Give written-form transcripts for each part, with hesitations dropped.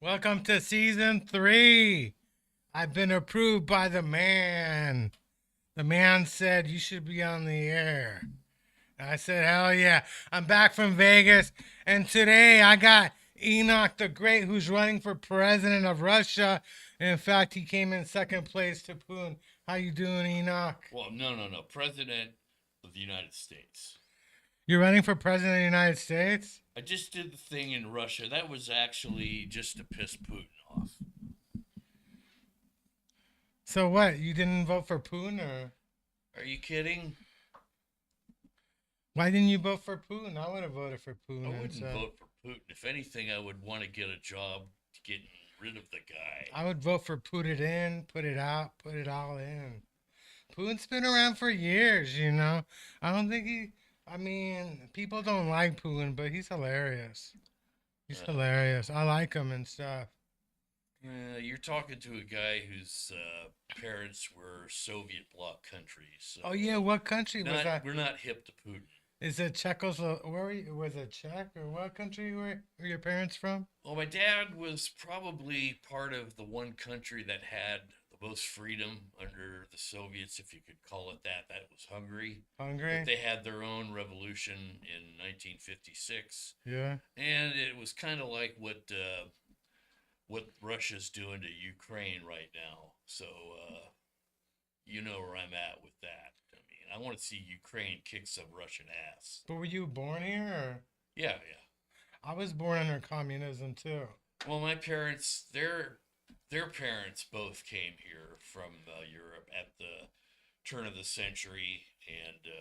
Welcome to season 3. I've been approved by the man. The man said you should be on the air. I said, hell yeah. I'm back from Vegas, and today I got Enoch the Great, who's running for president of Russia. In fact, he came in second place to Putin. How you doing, Enoch? Well, no. President of the United States. You're running for president of the United States? I just did the thing in Russia. That was actually just to piss Putin off. So what? You didn't vote for Putin, or Are you kidding? why didn't you vote for Putin? I would have voted for I Putin and wouldn't stuff. vote for Putin. If anything, I would want to get a job getting rid of the guy. I would vote for put it in, put it out, put it all in. Putin's been around for years, you know. I don't think he. I mean, people don't like Putin, but he's hilarious. He's Uh, hilarious. I like him and stuff. you're talking to a guy whose parents were Soviet bloc countries, so Oh yeah, what country was not that? we're not hip to Putin. Is it Czechoslovakia? Where were you, was it Czech or what country were your parents from? Well, my dad was probably part of the one country that had the most freedom under the Soviets, if you could call it that. That was Hungary. But Hungary? they had their own revolution in 1956, Yeah. and it was kind of like what Russia's doing to Ukraine right now. So you know where I'm at with that. I mean, I want to see Ukraine kick some Russian ass. But were you born here? Or? Yeah. I was born under communism too. Well, my parents, their parents both came here from Europe at the turn of the century, and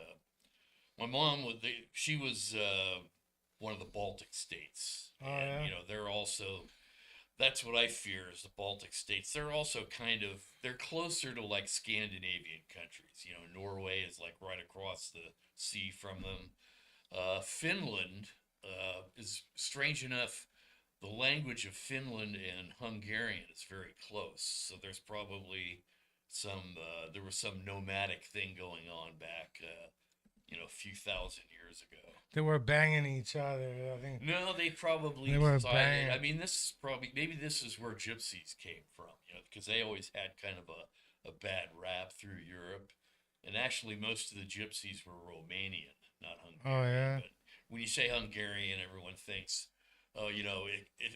my mom was she was one of the Baltic states, Oh and yeah. they're also that's what I fear is the Baltic states. They're also they're closer to like Scandinavian countries. Norway is like right across the sea from them. Finland is strange enough. The language of Finland and Hungarian is very close, so there's probably there was some nomadic thing going on back a few thousand years ago. They were banging each other. I think No, they probably they were decided. I banging. mean, this is probably maybe this is where gypsies came from, because they always had kind of a bad rap through Europe, and actually most of the gypsies were Romanian, not Oh Hungarian. yeah. But when you say Hungarian, everyone thinks, oh,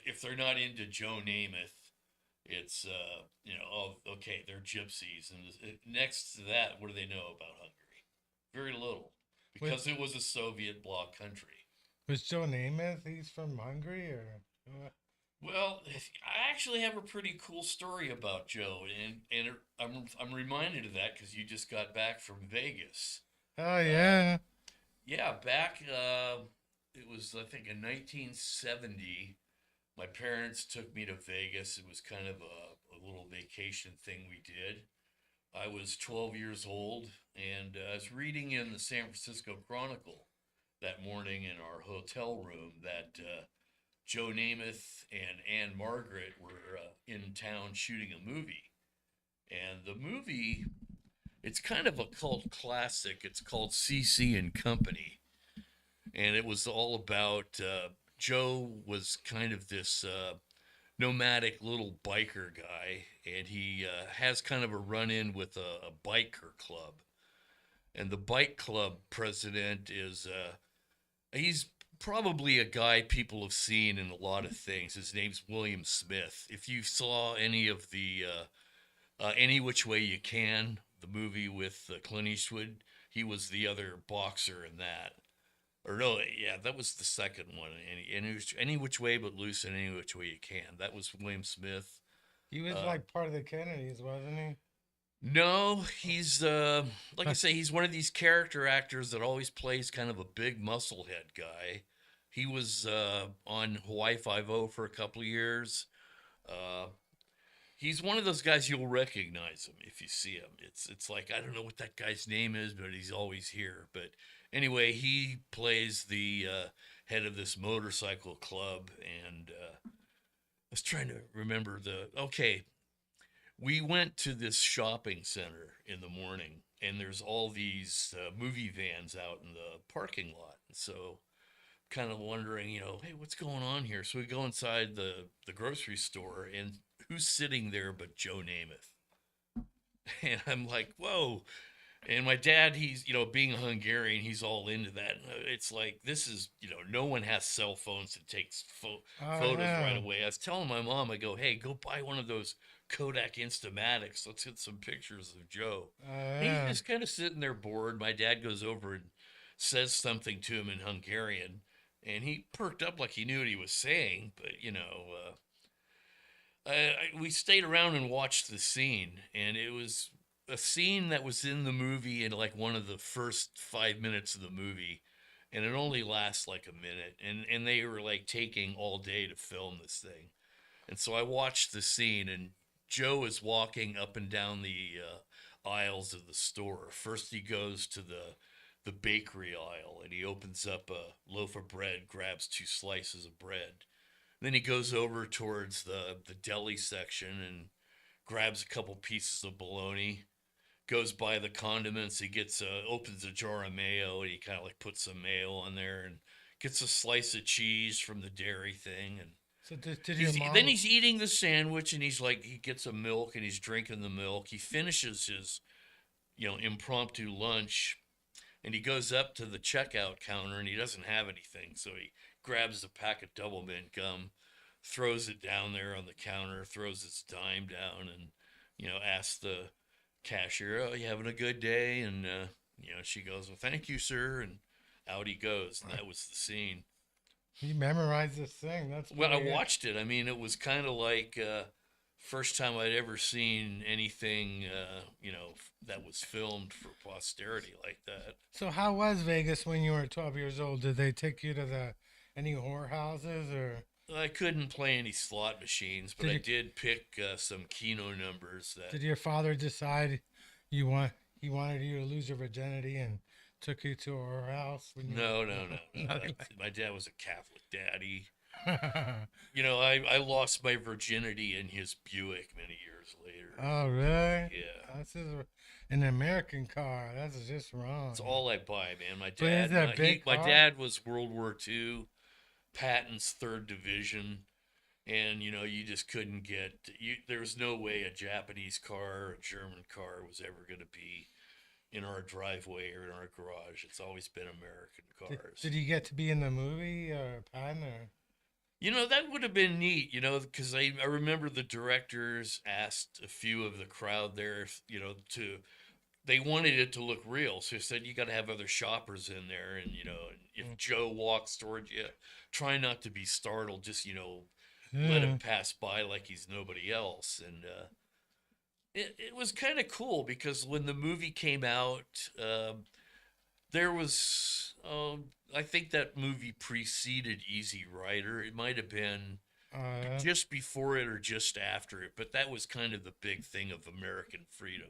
if they're not into Joe Namath, it's oh, okay, they're gypsies, and next to that, what do they know about Hungary? Very little, Wait, because it was a Soviet bloc country. was Joe Namath? He's from Hungary, or? Well, I actually have a pretty cool story about Joe, and I'm reminded of that because you just got back from Vegas. Oh Uh, yeah. yeah, back it was I think in 1970. My parents took me to Vegas. It was kind of a little vacation thing we did. I was 12 years old, and I was reading in the San Francisco Chronicle that morning in our hotel room that Joe Namath and Anne Margaret were in town shooting a movie. And the movie, it's kind of a cult classic. It's called CC and Company. And it was all about Joe was kind of this nomadic little biker guy, and he has kind of a run in with a biker club. And the bike club president is he's probably a guy people have seen in a lot of things. His name's William Smith. If you saw any of the Any Which Way You Can, the movie with Clint Eastwood, he was the other boxer in that. Or no, yeah, that was the second one. Any Which Way But Loose and Any Which Way You Can. That was William Smith. He was Uh, like part of the Kennedys, wasn't he? no, he's like I say, he's one of these character actors that always plays kind of a big musclehead guy. He was on Hawaii Five O for a couple of years. Uh, he's one of those guys you'll recognize him if you see him. It's like I don't know what that guy's name is, but he's always here. But anyway, he plays the head of this motorcycle club, and I was trying to remember the okay. We went to this shopping center in the morning, and there's all these movie vans out in the parking lot. And so kind of wondering, hey, what's going on here? So we go inside the grocery store, and who's sitting there but Joe Namath? And I'm like, whoa. And my dad, he's, being a Hungarian, he's all into that. It's like, this is, no one has cell phones that takes Oh photos right yeah. away. I was telling my mom, I go, hey, go buy one of those Kodak Instamatics. Let's get some pictures of Joe. Oh And he's yeah. just kind of sitting there bored. My dad goes over and says something to him in Hungarian. And he perked up like he knew what he was saying. But, we stayed around and watched the scene. And it was a scene that was in the movie in like one of the first 5 minutes of the movie, and it only lasts like a minute, and they were like taking all day to film this thing. And so I watched the scene, and Joe is walking up and down the aisles of the store. First he goes to the bakery aisle, and he opens up a loaf of bread, grabs two slices of bread. Then he goes over towards the deli section and grabs a couple pieces of bologna, goes by the condiments. He gets opens a jar of mayo, and he kind of like puts some mayo on there, and gets a slice of cheese from the dairy thing. And So did your then mom? he's eating the sandwich, and he's like, he gets a milk, and he's drinking the milk. He finishes his impromptu lunch, and he goes up to the checkout counter, and he doesn't have anything, so he grabs a pack of double mint gum, throws it down there on the counter, throws his dime down, and asks the cashier, "Oh, you having a good day?" And she goes, "Well, thank you, sir." And out he goes, and that was the scene. You memorized this thing. That's Well, I pretty good. watched it. I mean, it was kind of like first time I'd ever seen anything, that was filmed for posterity like that. So how was Vegas when you were 12 years old? Did they take you to the any whorehouses or I couldn't play any slot machines, but did I you did pick some Keno numbers that. did your father decide you want he wanted you to lose your virginity and took you to a whorehouse when you No, no, no, no. nothing My dad was a Catholic daddy. like I lost my virginity in his Buick many years later. Oh really? Yeah. This is an American car. That's just It's wrong. all I buy, man. My But is dad, that a big my car? dad was World War II, Patton's Third Division, and you just couldn't get you. There was no way a Japanese car or a German car was ever going to be in our driveway or in our garage. It's always been American cars. Did you get to be in the movie or Patton or That would have been neat, because I remember the directors asked a few of the crowd there, to they wanted it to look real. So they said, you got to have other shoppers in there. And, if Joe walks towards you, try not to be startled. Just, let him yeah. pass by like he's nobody else. And it was kind of cool because when the movie came out, there was, I think that movie preceded Easy Rider. It might have been Uh, just before it or just after it, but that was kind of the big thing of American freedom.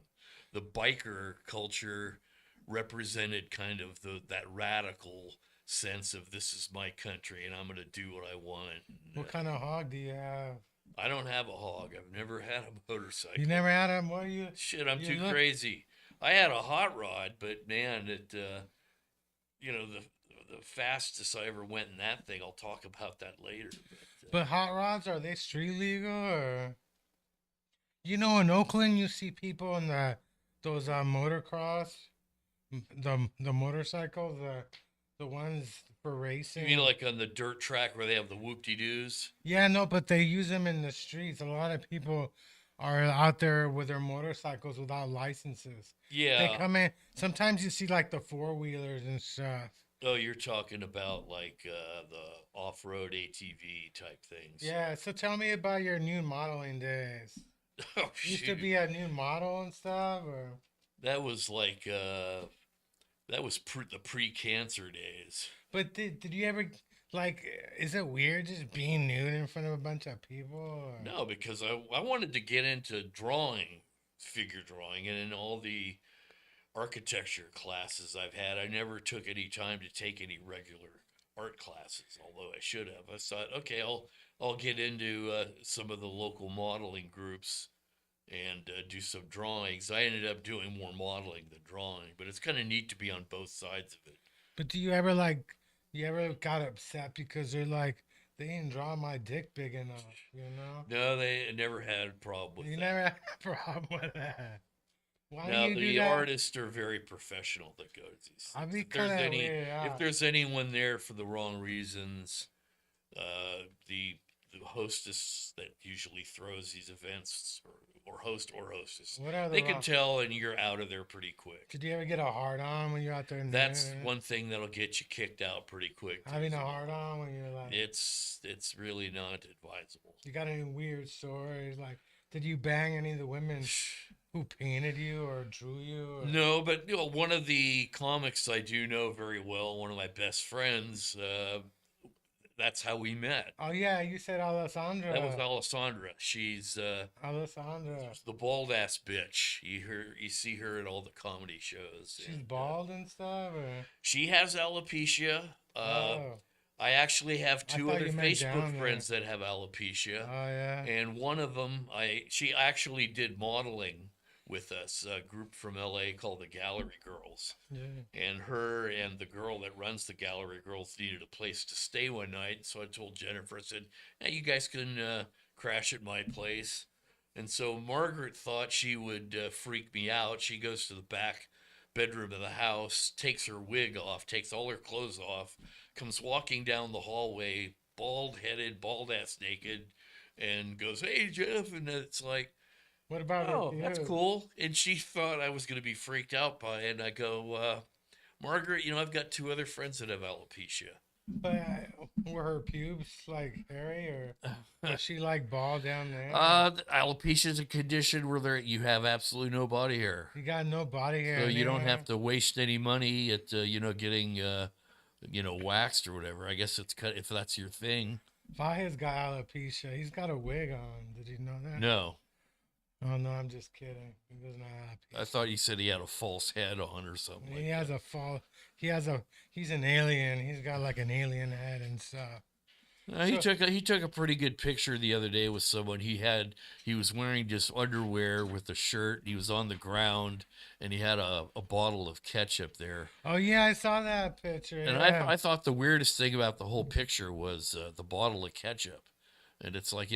The biker culture represented kind of that radical sense of this is my country and I'm going to do what I want. And, what kind of hog do you have? I don't have a hog. I've never had a You motorcycle. never had him? What you? Shit, I'm You too look. crazy. I had a hot rod, but man, the fastest I ever went in that thing. I'll talk about that later. But But hot rods are they street legal or? In Oakland you see people in those motocross, the motorcycles, the ones for you mean racing. like on the dirt track where they have the whoop-de-doos? Yeah, no, but they use them in the streets. A lot of people are out there with their motorcycles without licenses. They Yeah. come in. Sometimes you see like the four wheelers and stuff. Oh, you're talking about like the off-road ATV type things. Yeah, so tell me about your new modeling days. Oh Used to shoot, be a new model and stuff, or that was like that was the pre-cancer days. but did you ever like? Is it weird just being nude in front of a bunch of people? Or? No, because I wanted to get into drawing, figure drawing, and in all the architecture classes I've had, I never took any time to take any regular art classes, although I should have. I thought, okay, I'll get into some of the local modeling groups and do some drawings. I ended up doing more modeling than drawing, but it's kind of neat to be on both sides of it. But do you ever like You ever got upset because they're like, they didn't draw my dick big enough, you know? No, they never had a problem with You that. never had a problem with that. Why do Now you do the that? artists are very professional that go to these I'd things. be kind of weird If out. there's anyone there for the wrong reasons, the hostess that usually throws these events, or host or hostess, What are the they can wrong? tell, and you're out of there pretty quick. Did you ever get a hard on when you're out there in the That's internet? one thing that'll get you kicked out pretty quick too. Having Is a you hard know, on when you're like, it's really not advisable. you got any weird stories? Like, did you bang any of the women who painted you or drew you? Or... No, but one of the comics I do know very well, one of my best friends, that's how we met. Oh yeah, you said That was Alessandra. Alessandra. She's Alessandra. the bald ass bitch. You see her at all the comedy shows, She's and bald and stuff. Or... she has alopecia. Oh, I actually have I two thought other you meant Facebook down there. friends that have alopecia, Oh yeah. and one of them, she actually did modeling with us, a group from LA called the Gallery Girls. Yeah. And her and the girl that runs the Gallery Girls needed a place to stay one night. So I told Jennifer, I said, hey, you guys can crash at my place. And so Margaret thought she would freak me out. She goes to the back bedroom of the house, takes her wig off, takes all her clothes off, comes walking down the hallway, bald headed, bald ass naked, and goes, hey, Jeff. And it's like, What about her oh, that's pubes? cool. And she thought I was going to be freaked out by it. And I go, Margaret, I've got two other friends that have alopecia. But were her pubes like hairy or was she like bald down there? Alopecia is a condition where you have absolutely no body hair. You got no body hair So you don't anywhere. have to waste any money at, getting, waxed or whatever. I guess it's cut if that's your thing. Vahe's got alopecia. He's got a wig on. Did you know that? No. Oh no, I'm just kidding. He doesn't have I alopecia. thought you said he had a false head on or something He like has that. a fall. He has a. He's an alien. He's got like an alien head and stuff. So He took a pretty good picture the other day with someone. He was wearing just underwear with a shirt. He was on the ground, and he had a bottle of ketchup there. oh yeah, I saw that picture. And Yeah. I thought the weirdest thing about the whole picture was the bottle of ketchup. And it's like,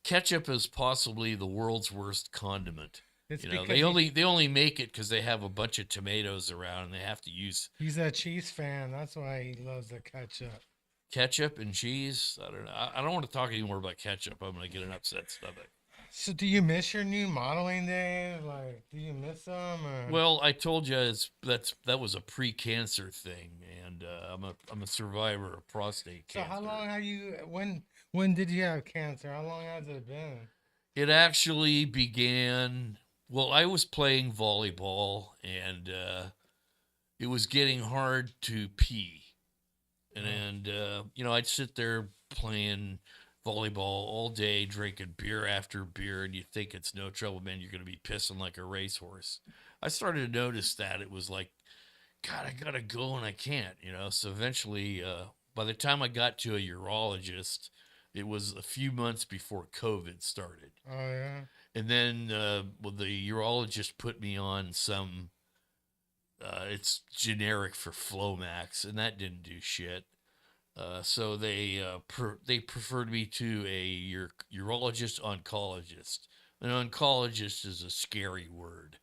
ketchup is possibly the world's worst condiment. It's They because only make it because they have a bunch of tomatoes around, and they have to use he's a cheese fan. That's why he loves the ketchup. ketchup and cheese. I don't know. I don't want to talk anymore about ketchup. I'm gonna get an upset stomach. So do you miss your new modeling days? Like, do you miss them? Or... Well, I told you that was a pre-cancer thing, and I'm a survivor of prostate So cancer. how long have you? When did you have cancer? How long has it been? It actually began. Well, I was playing volleyball, and it was getting hard to pee, Oh, I'd sit there playing volleyball all day, drinking beer after beer, and you think it's no trouble, man. You're gonna be pissing like a racehorse. I started to notice that it was like, God, I gotta go and I can't, So eventually, by the time I got to a urologist, it was a few months before COVID started. oh yeah. And then, the urologist put me on some, it's generic for Flomax, and that didn't do shit. So they preferred me to a urologist oncologist. An oncologist is a scary word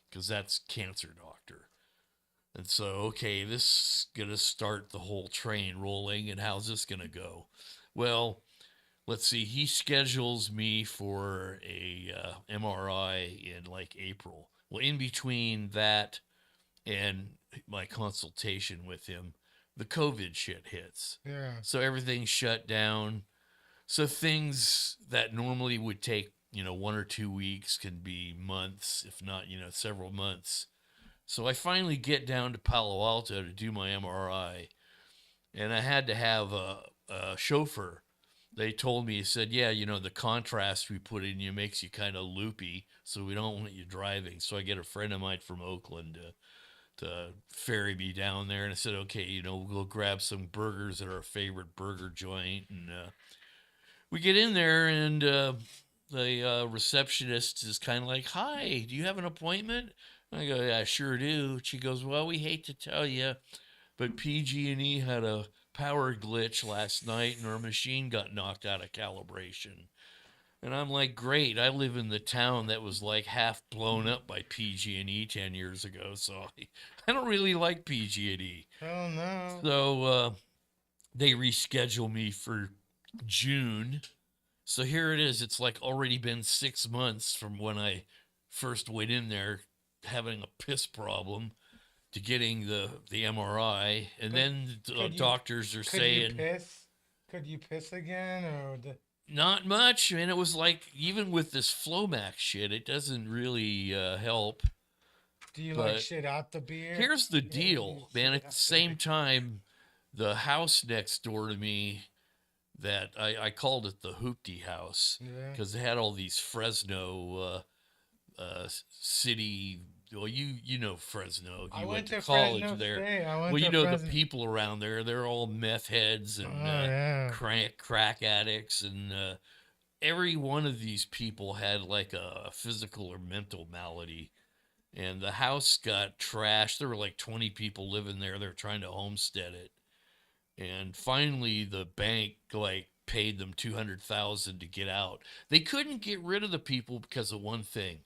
because that's cancer doctor. And so, okay, this is going to start the whole train rolling, and how's this going to go? Well, let's see. He schedules me for a MRI in like April. Well, in between that and my consultation with him, the COVID shit hits. Yeah. So everything's shut down. So things that normally would take, 1 or 2 weeks can be months, if not, several months. So I finally get down to Palo Alto to do my MRI, and I had to have a chauffeur. They told me, he said, yeah, the contrast we put in you makes you kind of loopy, so we don't want you driving. So I get a friend of mine from Oakland to ferry me down there, and I said, okay, we'll grab some burgers at our favorite burger joint, and we get in there, and the receptionist is kind of like, hi, do you have an appointment? I go, yeah, I sure do. She goes, well, we hate to tell you, but PG&E had a power glitch last night and our machine got knocked out of calibration. And I'm like, great, I live in the town that was like half blown up by PG&E 10 years ago, so I don't really like PG&E. Hell no. So they reschedule me for June. So here it is. It's like already been 6 months from when I first went in there having a piss problem to getting the MRI. And But then could you doctors are could you saying, piss? Could you piss again, or not much. And it was like, even with this Flomax shit, it doesn't really help. do you like But shit out the beer? here's the Yeah, you deal, man. shit At the out the same beer. time, the house next door to me, that I called it the Hoopty House Yeah. because they had all these Fresno city. Well, you know Fresno. I You went went to to college Fresno there. State. I went Well, you to know the Fresno. people around there. They're all meth heads Oh and yeah. crack addicts, and every one of these people had like a physical or mental malady. And the house got trashed. There were like 20 people living there. They're trying to homestead it, and finally the bank like paid them 200,000 to get out. They couldn't get rid of the people because of one thing: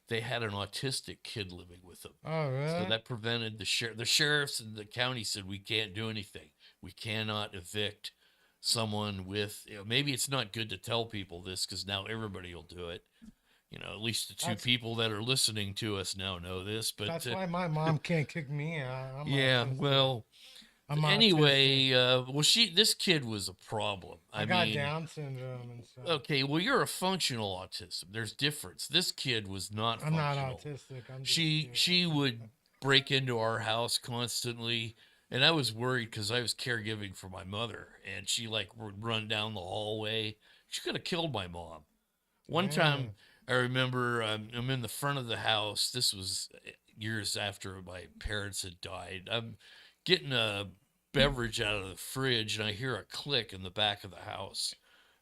they had an autistic kid living with them. Oh So really? that prevented the sheriffs and the county said we can't do anything. We cannot evict someone with, maybe it's not good to tell people this because now everybody will do it. At least the two That's people that are listening to us now know this. But that's why my mom can't kick me out. I'm yeah, autistic. well, I'm autistic. anyway, this kid was a problem. I I got mean, Down syndrome and stuff. okay, well, you're a functional autism. There's difference. This kid was not I'm not functional. autistic. I'm just She would break into our house constantly, and I was worried because I was caregiving for my mother, and she like would run down the hallway. She could have killed my mom. One time, damn. I remember I'm in the front of the house. This was years after my parents had died. I'm getting a beverage out of the fridge, and I hear a click in the back of the house.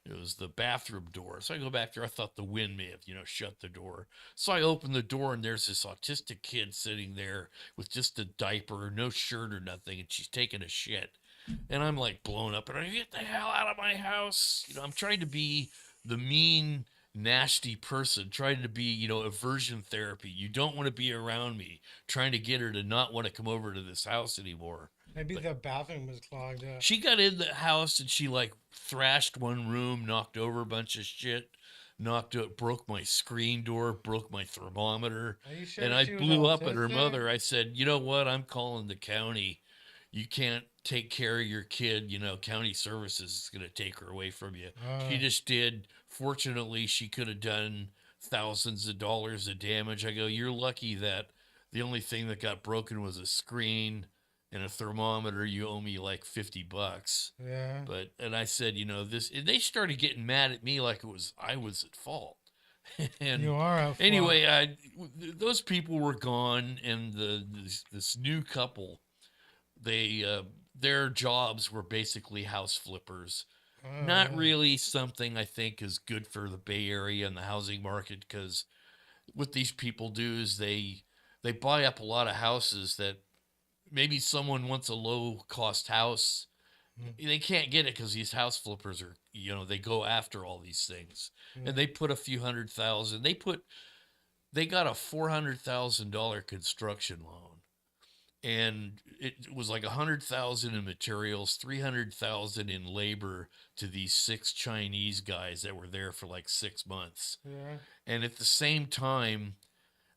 It was the bathroom door. So I go back there. I thought the wind may have, shut the door. So I open the door, and there's this autistic kid sitting there with just a diaper, no shirt or nothing, and she's taking a shit. And I'm like blown up, and I get the hell out of my house. I'm trying to be the mean, nasty person, trying to be, aversion therapy. You don't want to be around me, trying to get her to not want to come over to this house anymore. Maybe But the bathroom was clogged up. she got in the house and she like thrashed one room, knocked over a bunch of shit, broke my screen door, broke my thermometer. Are you And sure I she was blew up at her autistic? mother. I said, you know what? I'm calling the county. You can't take care of your kid. County services is going to take her away from you. She Oh, just did. Fortunately, she could have done thousands of dollars of damage. I go, you're lucky that the only thing that got broken was a screen and a thermometer. You owe me like $50. yeah. And I said, this, and they started getting mad at me like I was at fault. You And are at fault. anyway, those people were gone, and this new couple, their jobs were basically house flippers. Oh, Not yeah. really something I think is good for the Bay Area and the housing market, because what these people do is they buy up a lot of houses that maybe someone wants a low cost house. Mm, They can't get it because these house flippers are, they go after all these things, yeah. and they put a few 100,000. They got a $400,000 construction loan, and it was like 100,000 in materials, 300,000 in labor to these six Chinese guys that were there for like 6 months. Yeah. And at the same time,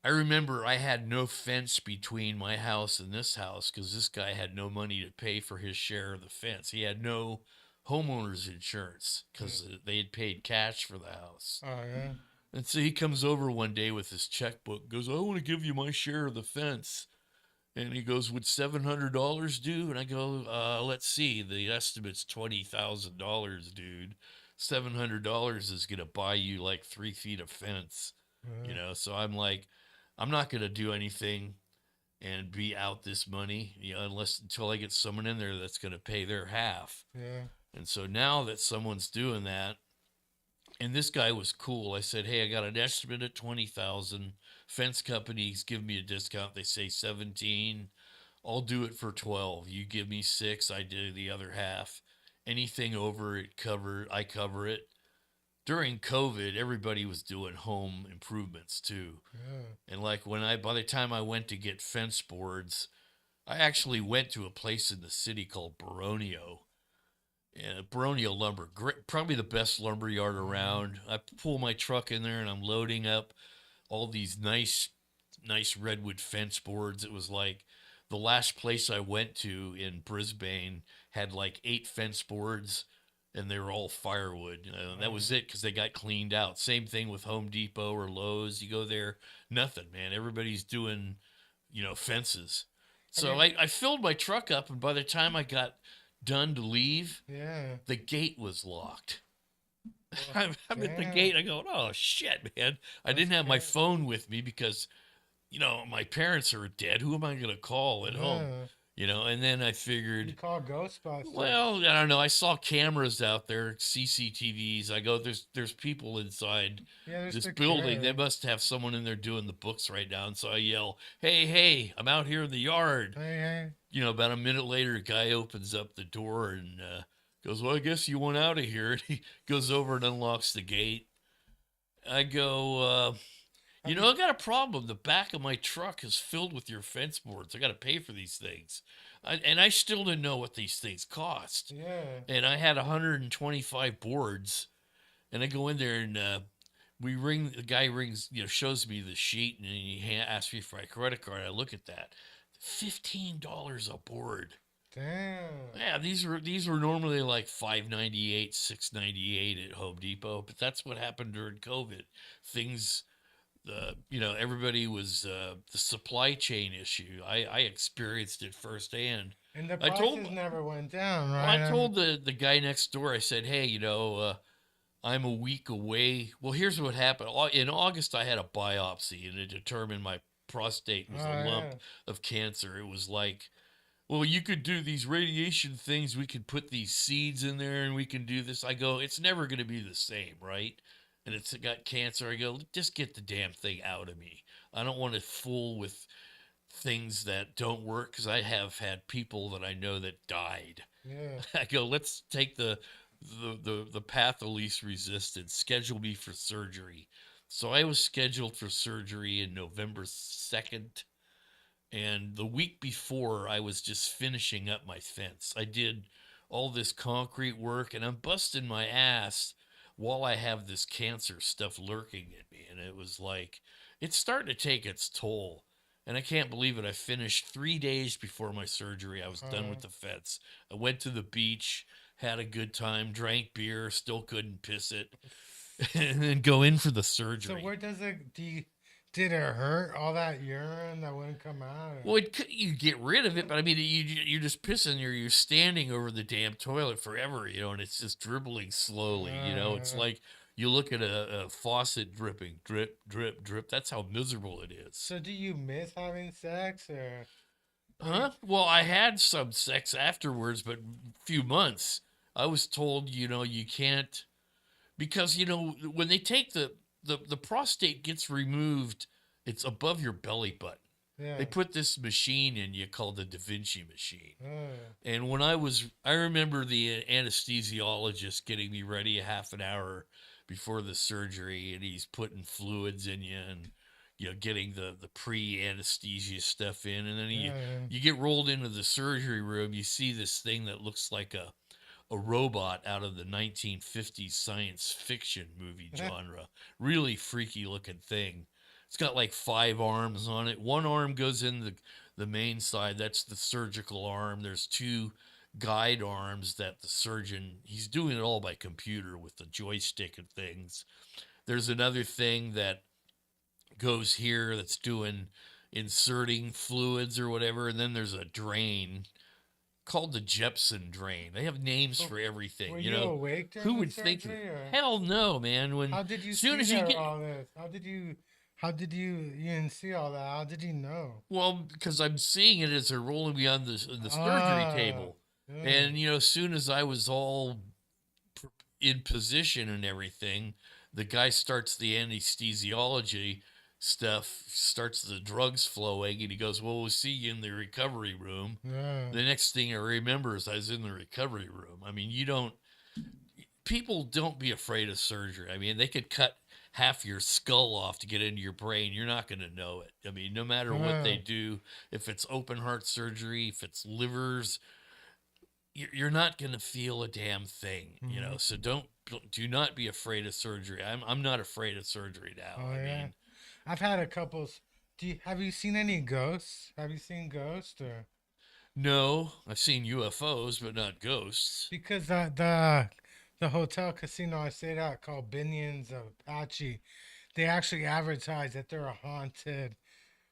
I remember I had no fence between my house and this house because this guy had no money to pay for his share of the fence. He had no homeowner's insurance because they had paid cash for the house. Oh yeah. And so he comes over one day with his checkbook, goes, I want to give you my share of the fence. And he goes, would $700 do? And I go, let's see. The estimate's $20,000, dude. $700 is going to buy you like 3 feet of fence, Yeah. So I'm like, I'm not going to do anything and be out this money, until I get someone in there that's going to pay their half. Yeah. And so now that someone's doing that, and this guy was cool. I said, hey, I got an estimate at 20,000. Fence companies give me a discount. They say 17. I'll do it for 12. You give me 6, I do the other half. Anything over it I cover it. During COVID, everybody was doing home improvements too. Yeah. And like by the time I went to get fence boards, I actually went to a place in the city called Baronio. And Baronio Lumber, probably the best lumber yard around. I pull my truck in there and I'm loading up all these nice redwood fence boards. It was like the last place I went to in Brisbane had like 8 fence boards, and they were all firewood. That was it because they got cleaned out. Same thing with Home Depot or Lowe's. You go there, nothing, man. Everybody's doing, fences. So I filled my truck up, and by the time I got done to leave, Yeah. the gate was locked. I'm at the gate. I go, oh shit, man! I didn't have my phone with me because, my parents are dead. Who am I gonna call at home? And then I figured, You call Ghostbusters. well, I don't know. I saw cameras out there, CCTVs. I go, there's people inside this building. They must have someone in there doing the books right now. And so I yell, hey, I'm out here in the yard. Hey. About a minute later, a guy opens up the door and goes, well, I guess you want out of here. And he goes over and unlocks the gate. I go, I got a problem. The back of my truck is filled with your fence boards. I got to pay for these things. And I still didn't know what these things cost. Yeah. And I had 125 boards. And I go in there and the guy rings, shows me the sheet, and he asks me for my credit card. I look at that. $15 a board. Damn. Yeah, these were normally like $5.98, $6.98 at Home Depot, but that's what happened during COVID. Things, everybody was the supply chain issue. I experienced it firsthand. And the prices never went down, right? Well, I told the guy next door. I said, hey, I'm a week away. Well, here's what happened. In August, I had a biopsy, and it determined my prostate was a lump of cancer. It was like, well, you could do these radiation things. We could put these seeds in there and we can do this. I go, it's never going to be the same, right? And it's got cancer. I go, just get the damn thing out of me. I don't want to fool with things that don't work because I have had people that I know that died. Yeah. I go, let's take the path of least resistance. Schedule me for surgery. So I was scheduled for surgery in November 2nd. And the week before, I was just finishing up my fence. I did all this concrete work, and I'm busting my ass while I have this cancer stuff lurking in me. And it was like, it's starting to take its toll. And I can't believe it. I finished 3 days before my surgery. I was done with the fence. I went to the beach, had a good time, drank beer, still couldn't piss it, and then go in for the surgery. So where does it... Did it hurt, all that urine that wouldn't come out? Well, you get rid of it, but I mean, you're just pissing. You're standing over the damn toilet forever, and it's just dribbling slowly. It's like you look at a faucet dripping, drip, drip, drip. That's how miserable it is. So do you miss having sex, or? Huh? Well, I had some sex afterwards, but a few months. I was told, you can't, because, when they take the prostate gets removed, it's above your belly button. Yeah. They put this machine in you called the Da Vinci machine. And when I remember the anesthesiologist getting me ready a half an hour before the surgery, and he's putting fluids in you and, getting the pre-anesthesia stuff in. And then you get rolled into the surgery room. You see this thing that looks like a robot out of the 1950s science fiction movie genre. Really freaky looking thing. It's got like 5 arms on it. One arm goes in the main side. That's the surgical arm. There's 2 guide arms that the surgeon, he's doing it all by computer with the joystick and things. There's another thing that goes here that's doing inserting fluids or whatever. And then there's a drain called the Jepson drain. They have names for everything. Were you awake during who the would surgery, think? or? Hell no, man. How did you see all this? How did you didn't see all that? How did you know? Well, because I'm seeing it as they're rolling me on the surgery table, and as soon as I was all in position and everything, the guy starts the anesthesiology. stuff, starts the drugs flowing, and he goes, "Well, we'll see you in the recovery room." Yeah. The next thing I remember is I was in the recovery room. I mean, people don't be afraid of surgery. I mean, they could cut half your skull off to get into your brain. You're not going to know it. I mean, no matter what they Yeah. do, if it's open heart surgery, if it's livers, you're not going to feel a damn thing, Mhm. So do not be afraid of surgery. I'm not afraid of surgery now. Oh I yeah. mean, I've had a couple. Have you seen any ghosts? Have you seen ghosts or? no, I've seen UFOs, but not ghosts. Because the hotel casino I stayed at called Binions of Apache, they actually advertised that they're a haunted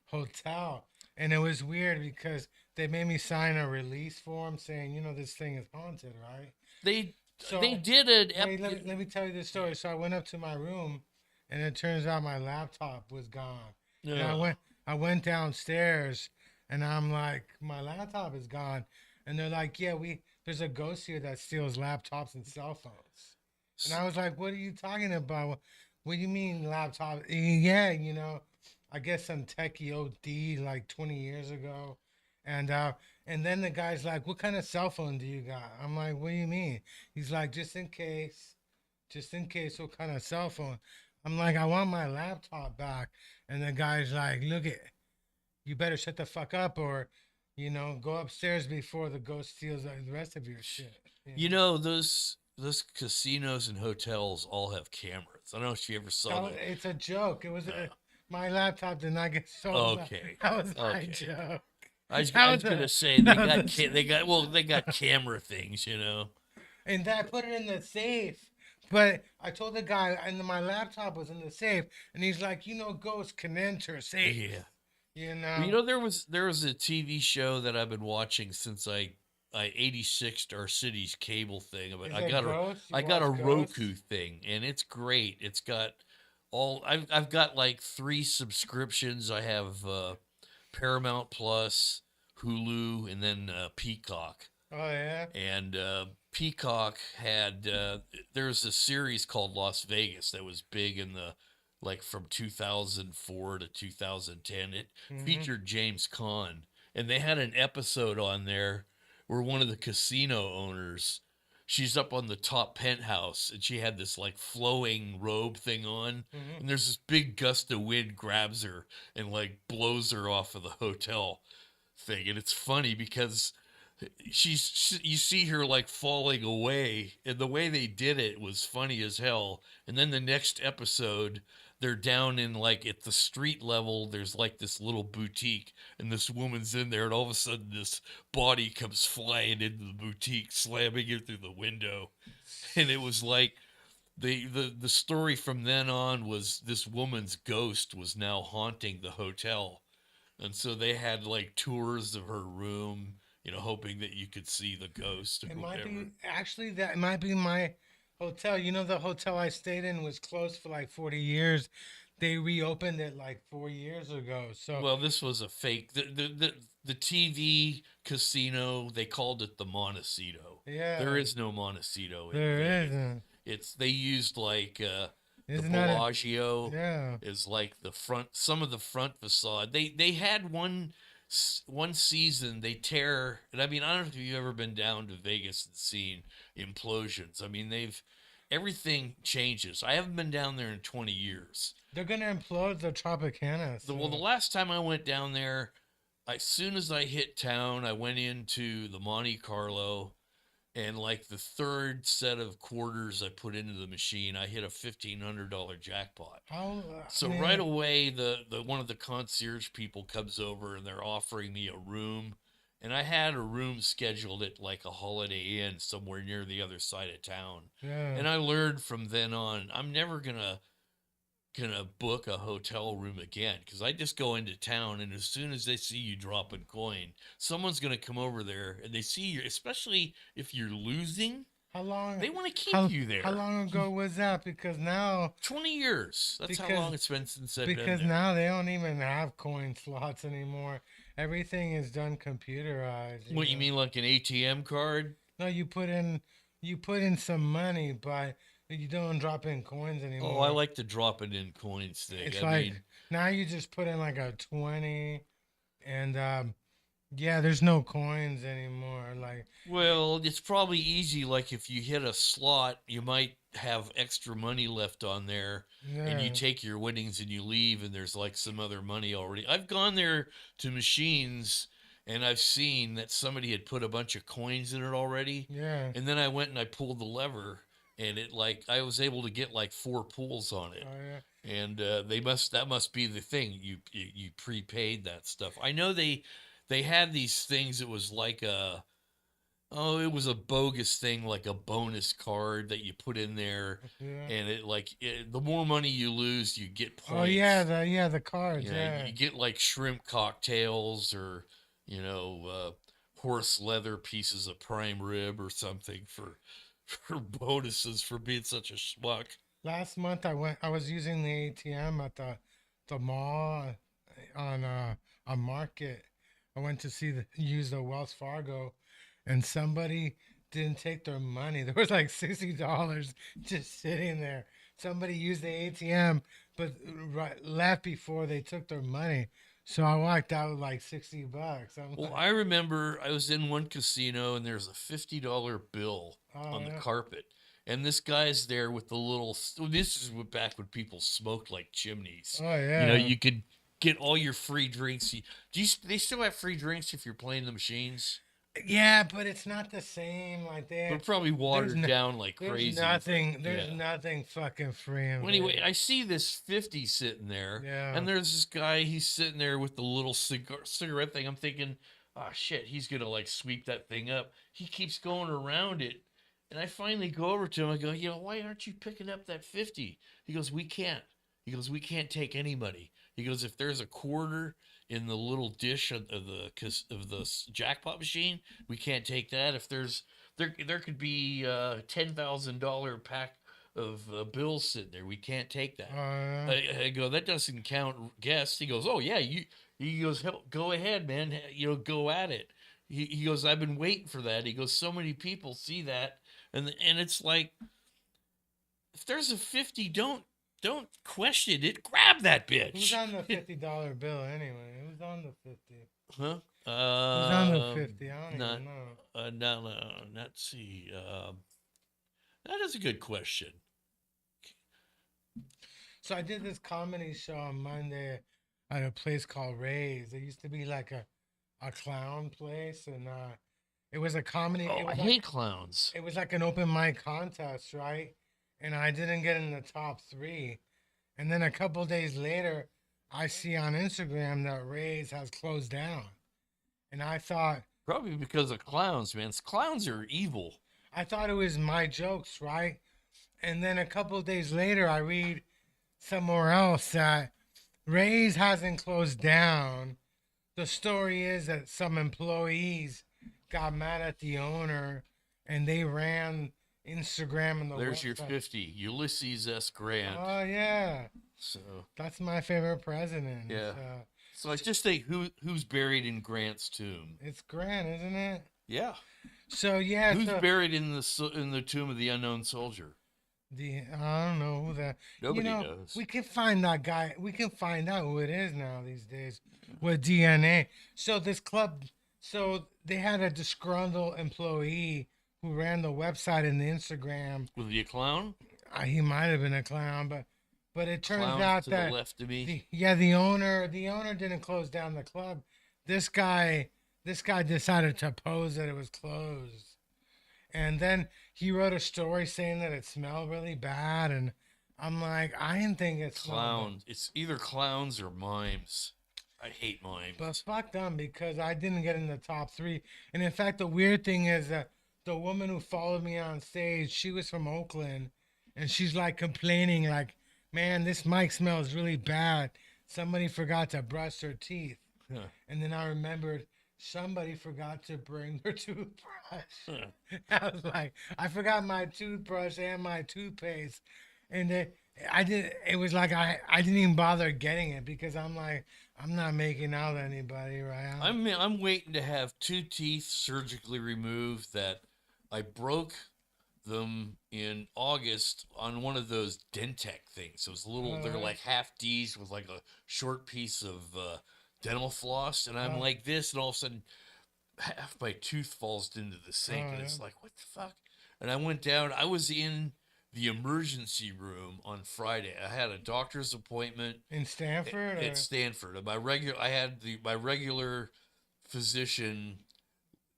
hotel, and it was weird because they made me sign a release form saying, this thing is haunted, right? They they So did an wait, let me tell you the story. So I went up to my room, and it turns out my laptop was gone. And I went downstairs, and I'm like, my laptop is gone, and they're like, yeah, there's a ghost here that steals laptops and cell phones. And I was like, what are you talking about? What do you mean laptop? Yeah, I guess some techie OD like 20 years ago. And then the guy's like, what kind of cell phone do you got? I'm like, what do you mean? He's like, just in case, what kind of cell phone? I'm like, I want my laptop back. And the guy's like, look it, you better shut the fuck up or, go upstairs before the ghost steals the rest of your shit. You You know? know, those casinos and hotels all have cameras. I don't know if you ever saw the. It's a joke. Uh, My laptop did not get stolen. okay, That was my okay. joke. I That was was gonna a say that was a they got camera things. and I put it in the safe. But I told the guy, and my laptop was in the safe, and he's like, ghosts can enter Yeah. safes. You Well, know, there was a TV show that I've been watching since I 86'd our city's cable thing. But is it ghosts? You I got a watch Roku ghosts? thing, and it's great. It's got I've got like 3 subscriptions. I have Paramount Plus, Hulu, and then Peacock. Oh yeah. And Peacock had there's a series called Las Vegas that was big in the like from 2004 to 2010. It Mhm. featured James Caan, and they had an episode on there where one of the casino owners, she's up on the top penthouse and she had this like flowing robe thing on, Mhm. and there's this big gust of wind grabs her and like blows her off of the hotel thing. And it's funny because you see her like falling away, and the way they did it was funny as hell. And then the next episode, they're down in like at the street level, there's like this little boutique, and this woman's in there, and all of a sudden this body comes flying into the boutique, slamming it through the window. And it was like the story from then on was this woman's ghost was now haunting the hotel, and so they had like tours of her room, hoping that you could see the ghost It or might whatever. be actually that might be my hotel. The hotel I stayed in was closed for like 40 years. They reopened it like 4 years ago. So Well, this was a fake. The TV casino, they called it the Montecito. There yeah, is no Montecito in there Vegas. isn't. They used like the Isn't that Bellagio yeah. is like the front, some of the front facade. They had one season they tear, and I mean, I don't know if you've ever been down to Vegas and seen implosions. I mean, everything changes. I haven't been down there in 20 years. They're gonna implode the Tropicana The soon. last time I went down there, as soon as I hit town, I went into the Monte Carlo, and like the third set of quarters I put into the machine, I hit a $1,500 jackpot. How I So right mean, away, the one of the concierge people comes over and they're offering me a room, and I had a room scheduled at like a Holiday Inn somewhere near the other side of town. yeah. And I learned from then on, I'm never gonna book a hotel room again, because I just go into town, and as soon as they see you dropping coin, someone's gonna come over there, and they see you, especially if you're losing, How long? they want to keep How you how there. long ago was that? Because now 20 years. That's how because long it's been since I've been because there. now they don't even have coin slots anymore. Everything is done computerized. What, you mean, like an ATM card? No, you put in some money, but You don't drop in coins Oh, I anymore. like the drop it in coins thing. It's I like mean, now you just put in like a 20, and yeah, there's no coins anymore. Like, well, it's probably easy. Like if you hit a slot, you might have extra money left on there, and you yeah, take your winnings and you leave, and there's like some other money already. I've gone there to machines, and I've seen that somebody had put a bunch of coins in it already, yeah. and then I went and I pulled the lever, and it like I was able to get like 4 pulls on it. Oh yeah. And that must be the thing. You prepaid that stuff. I know they had these things. It was like a oh, it was a bogus thing, like a bonus card that you put in there, Yeah. and the more money you lose, you get Oh yeah, points. the cards, You know, yeah. you get like shrimp cocktails or horse leather pieces of prime rib or something for for bonuses for being such a schmuck. Last month I was using the ATM at the mall on a market. I went to use the Wells Fargo, and somebody didn't take their money. There was like $60 just sitting there. Somebody used the ATM, but left before they took their money. So I walked out with like $60. I'm Well, like, I remember I was in one casino and there's a $50 bill oh on the yeah, carpet. And this guy's there with the little. This is back when people smoked like chimneys. oh You know, yeah. you could get all your free drinks. They still have free drinks if you're playing the machines? Yeah, but it's not the same. Like They're there, probably there's watered no, down like crazy, but there's yeah. nothing fucking free in Well, anyway, I Vegas. see this 50 sitting there, Yeah. and there's this guy, he's sitting there with the little cigarette thing. I'm thinking, oh shit, he's gonna like sweep that thing up. He keeps going around it, and I finally go over to him. I go, why aren't you picking up that 50? He goes, we can't. He goes, we can't take any money. He goes, if there's a quarter in the little dish of the jackpot machine, we can't take that. If there could be $10,000 pack of bills sitting there. We can't take that. I go, that doesn't count guests. He goes, oh yeah, he goes, hell, go ahead, man. Go at it. He goes, I've been waiting for that. He goes, so many people see that, and it's like, if there's a 50, don't question it. Grab that Who's bitch. on the $50 bill anyway? Who's on the 50? Huh? Who's on the 50? I don't Not even know. no, let's see. That is a good question. So I did this comedy show on Monday at a place called Ray's. It used to be like a clown place, and it was a comedy. Oh, I hate clowns. It was like an open mic contest, right? And I didn't get in the top three. And then a couple days later, I see on Instagram that Ray's has closed down. And Probably because of clowns, man. Clowns are evil. I thought it was my jokes, right? And then a couple days later, I read somewhere else that Ray's hasn't closed down. The story is that some employees got mad at the owner, and they ran Instagram and the There's your website. 50, Ulysses S. Grant. Oh yeah, So that's my favorite president. yeah. So I just think who's buried in Grant's tomb? It's Grant, isn't it? Yeah. So yeah, Who's so buried in the tomb of the unknown soldier? I don't know who that. Nobody knows. We can find that guy. We can find out who it is now these days with DNA. So this club, so they had a disgruntled employee who ran the website and the Instagram. Was he a clown? He might have been a clown, but it turns Clowns out to that the left of me. the owner didn't close down the club. This guy decided to pose that it was closed. And then he wrote a story saying that it smelled really bad, and I'm like, I didn't think it smelled Clowns. It's either clowns or mimes. I hate mimes. bad. But fuck them, because I didn't get in the top three. And in fact, the weird thing is that the woman who followed me on stage, she was from Oakland, and she's like complaining, like, man, this mic smells really bad. Somebody forgot to brush their teeth. Huh. And then I remembered somebody forgot to bring their toothbrush. Huh. I was like, I forgot my toothbrush and my toothpaste. And it was like I didn't even bother getting it because I'm like, I'm not making out with anybody, right? I'm waiting to have 2 teeth surgically removed that I broke them in August on one of those Dentec things. Those little, they're Uh, like half D's with like a short piece of dental floss. And I'm uh, like this, and all of a sudden, half my tooth falls into the sink. And yeah. it's like, what the fuck? And I went down, I was in the emergency room on Friday. I had a doctor's appointment In Stanford, at or Stanford. I had my regular physician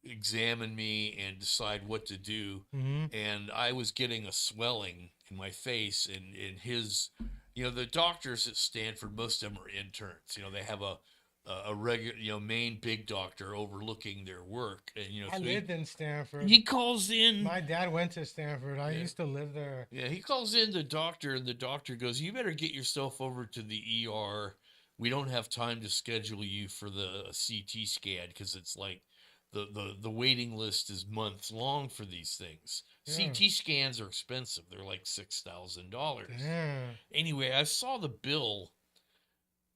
examine me and decide what to do. mm-hmm. And I was getting a swelling in my face, and in his, the doctors at Stanford, most of them are interns. They have a regular, main big doctor overlooking their work, and I so lived in Stanford. he calls in. My dad went to Stanford. I Yeah. used to live there. Yeah, he calls in the doctor, and the doctor goes, "You better get yourself over to the ER. We don't have time to schedule you for the CT scan because it's like the waiting list is months long for these things. Yeah. CT scans are expensive. They're like $6,000. Damn. Anyway, I saw the bill.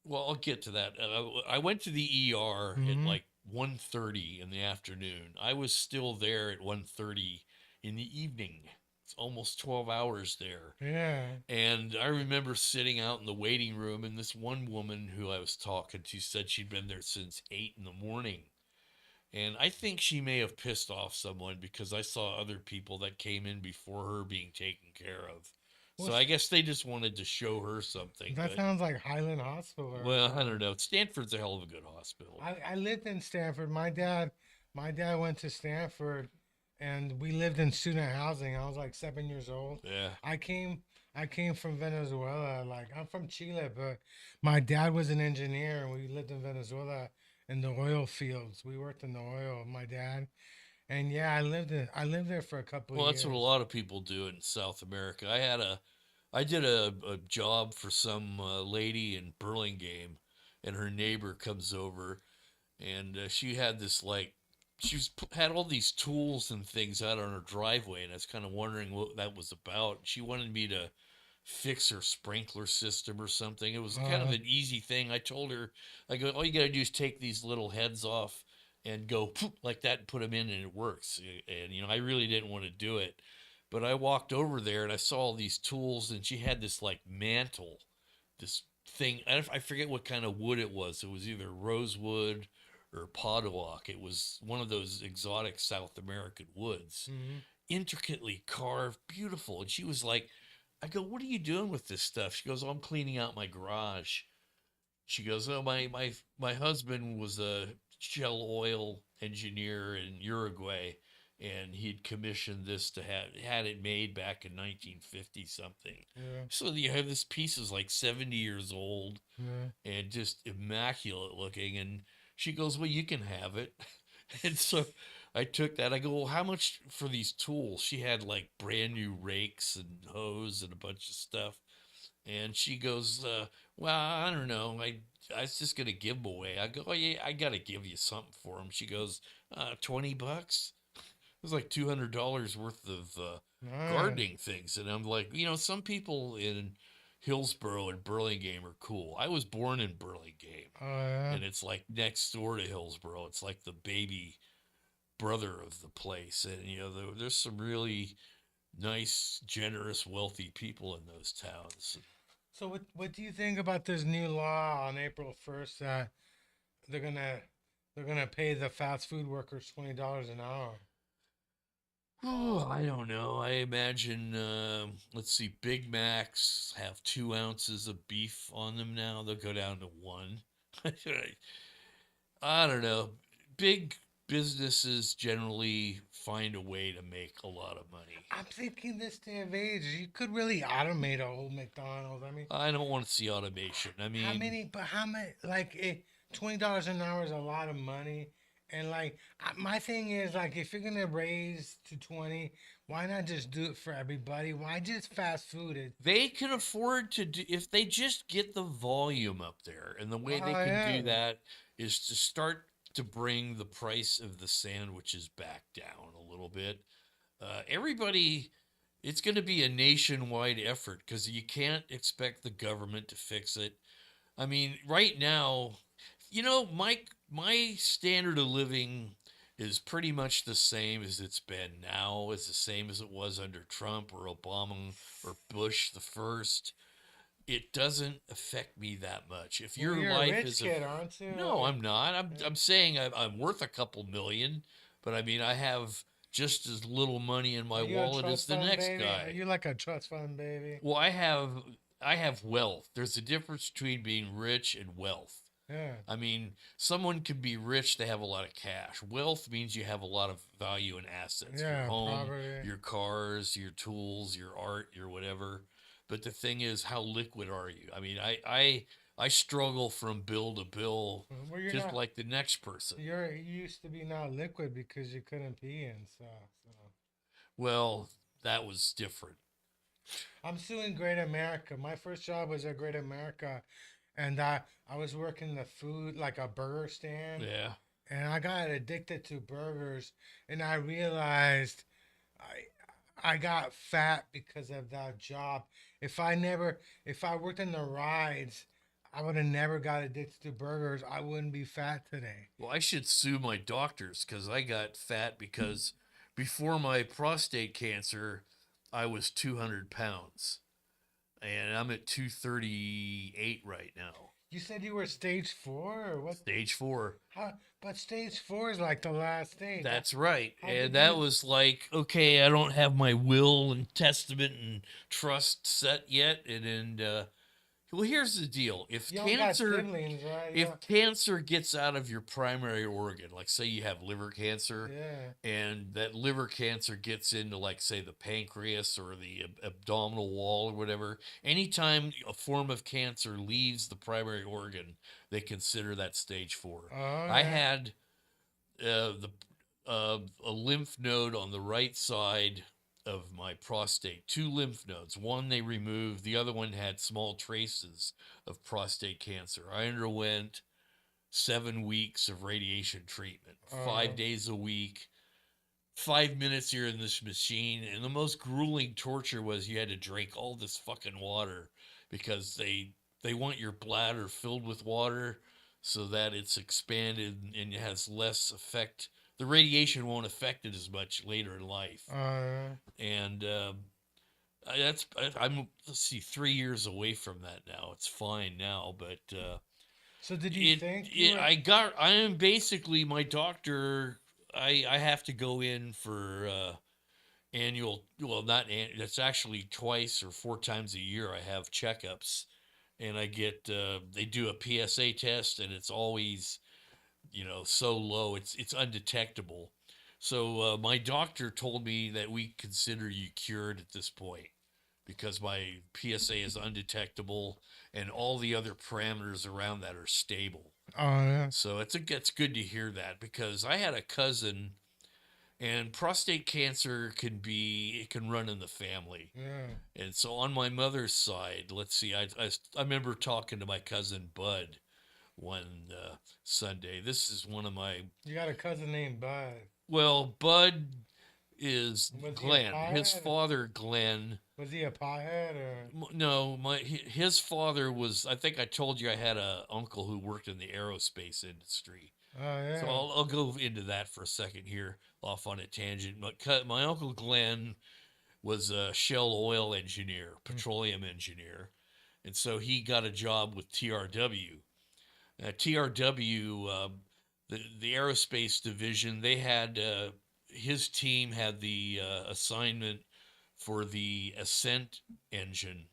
Well, I'll get to that. I went to the ER at Mm-hmm. like 1:30 in the afternoon. I was still there at 1:30 in the evening. It's almost 12 hours there. Yeah. And I remember sitting out in the waiting room, and this one woman who I was talking to said she'd been there since 8 in the morning. And I think she may have pissed off someone because I saw other people that came in before her being taken care of. Well, So I guess they just wanted to show her something. that But, sounds like Highland Hospital or well, I don't something. know. Stanford's a hell of a good hospital. I lived in Stanford. My dad went to Stanford, and we lived in student housing. I was like 7 years old. Yeah. I came I came from Venezuela. Like, I'm from Chile, but my dad was an engineer, and we lived in Venezuela in the oil fields. We worked in the oil, my dad. And yeah, I lived there for a couple of Well, that's what a years. lot of people do in South America. I did a job for some lady in Burlingame, and her neighbor comes over, and she had this like, had all these tools and things out on her driveway, and I was kind of wondering what that was about. She wanted me to fix her sprinkler system or something. It was kind of Uh, an easy thing. I told her, I go, all you gotta do is take these little heads off and go poof, like that and put them in, and it works. And I really didn't want to do it, but I walked over there and I saw all these tools, and she had this like mantle, this thing. I forget what kind of wood it was. It was either rosewood or podowak. It was one of those exotic South American woods, mhm. intricately carved, beautiful. And she was like, I go, what are you doing with this stuff? She goes, oh, I'm cleaning out my garage. She goes, oh, my husband was a shell oil engineer in Uruguay, and he'd commissioned this to have had it made back in 1950 something. Yeah, So you have this piece is like 70 years old yeah. and just immaculate looking. And she goes, well, you can have it. And so I took that. I go, well, how much for these tools? She had like brand new rakes and hose and a bunch of stuff. And she goes, well, I don't know. I was just going to give them away. I go, oh, yeah, I got to give you something for them. She goes, $20. It was like $200 worth of Nice. gardening things. And I'm like, some people in Hillsboro and Burlingame are cool. I was born in Burlingame, Oh yeah. and it's like next door to Hillsboro. It's like the baby brother of the place. And, there's some really nice, generous, wealthy people in those towns. So what do you think about this new law on April 1st that they're gonna they're gonna pay the fast food workers $20 an hour? Oh, I don't know. I imagine, let's see, Big Macs have 2 ounces of beef on them now. They'll go down to one. I don't know. Big businesses generally find a way to make a lot of money. I'm thinking this day of age, you could really automate a whole McDonald's. I mean, I don't want to see automation. I how mean, many? But how many? Like, $20 an hour is a lot of money. And like, my thing is like, if you're gonna raise to 20, why not just do it for everybody? Why just fast food it? they can afford to do, if they just get the volume up there. And the way Oh they can yeah. do that is to start to bring the price of the sandwiches back down a little bit. Everybody, it's going to be a nationwide effort because you can't expect the government to fix it. I mean, right now, my standard of living is pretty much the same as it's been now. It's the same as it was under Trump or Obama or Bush the first. It doesn't affect me that much. If Well, your you're a life rich is a kid, aren't you? no, I'm not. Yeah. I'm saying I'm worth a couple million, but I mean I have just as little money in Are my you a wallet as trust the fund next baby? Are guy. you like a trust fund baby? Well, I have wealth. There's a difference between being rich and wealth. Yeah. I mean, someone can be rich, they have a lot of cash. Wealth means you have a lot of value in assets, your Yeah, home, poverty. your cars, your tools, your art, your whatever. But the thing is, how liquid are you? I mean, I struggle from bill to bill Well, you're just not. like the next person. You used to be not liquid because you couldn't pee and stuff. So Well, that was different. I'm suing Great America. My first job was at Great America, and I was working the food like a burger stand, Yeah. and I got addicted to burgers, and I realized I got fat because of that job. If I worked in the rides, I would have never got addicted to burgers. I wouldn't be fat today. Well, I should sue my doctors because I got fat because before my prostate cancer, I was 200 pounds. And I'm at 238 right now. You said you were stage four, or what? Stage 4. How? But stage four is like the last stage. That's right. How And did that you? was like, okay, I don't have my will and testament and trust set yet. Well, here's the deal. You don't got siblings, right? If cancer gets out of your primary organ, like say you have liver cancer, Yeah. and that liver cancer gets into like say the pancreas or the abdominal wall or whatever, anytime a form of cancer leaves the primary organ, they consider that stage 4. Oh I yeah. had the a lymph node on the right side of my prostate, two lymph nodes. One they removed, the other one had small traces of prostate cancer. I underwent 7 weeks of radiation treatment, Uh, 5 days a week, 5 minutes here in this machine. And the most grueling torture was you had to drink all this fucking water because they want your bladder filled with water so that it's expanded and it has less effect. The radiation won't affect it as much later in life. uh, And I'm let's see 3 years away from that now. It's fine now, but so did you it, think you it were? I am basically my doctor. I have to go in for annual, well, not that's actually twice or 4 times a year. I have checkups, and I get they do a PSA test, and it's always so low, it's undetectable. So my doctor told me that we consider you cured at this point because my PSA is undetectable and all the other parameters around that are stable. Oh yeah. So it's good to hear that because I had a cousin, and prostate cancer it can run in the family. Yeah. And so on my mother's side, let's see, I remember talking to my cousin Bud one Sunday. This is one of my, You got a cousin named Bud. well, Bud is Was he a Glenn. His pothead? father, Glenn. Was he a pothead or? No, his father was. I think I told you I had a uncle who worked in the aerospace industry. Oh So yeah. I'll go into that for a second here, off on a tangent. But my uncle Glenn was a Shell oil engineer, Mm. petroleum engineer, and so he got a job with TRW. TRW, the aerospace division, they had his team had the assignment for the ascent engine,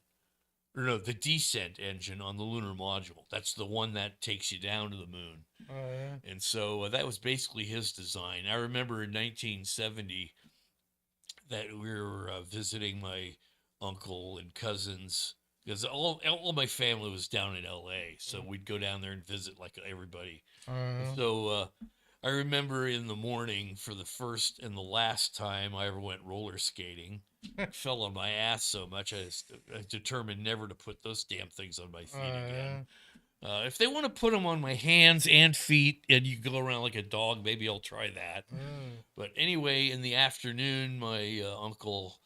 or no, the descent engine on the lunar module. That's the one that takes you down to the moon. Oh yeah. And so that was basically his design. I remember in 1970 that we were visiting my uncle and cousins because all my family was down in LA. So Mm. we'd go down there and visit like everybody. Oh And yeah. so I remember in the morning for the first and the last time I ever went roller skating, fell on my ass so much I determined never to put those damn things on my Oh feet yeah. again. If they want to put them on my hands and feet and you go around like a dog, maybe I'll try that. Mm. But anyway, in the afternoon, my uncle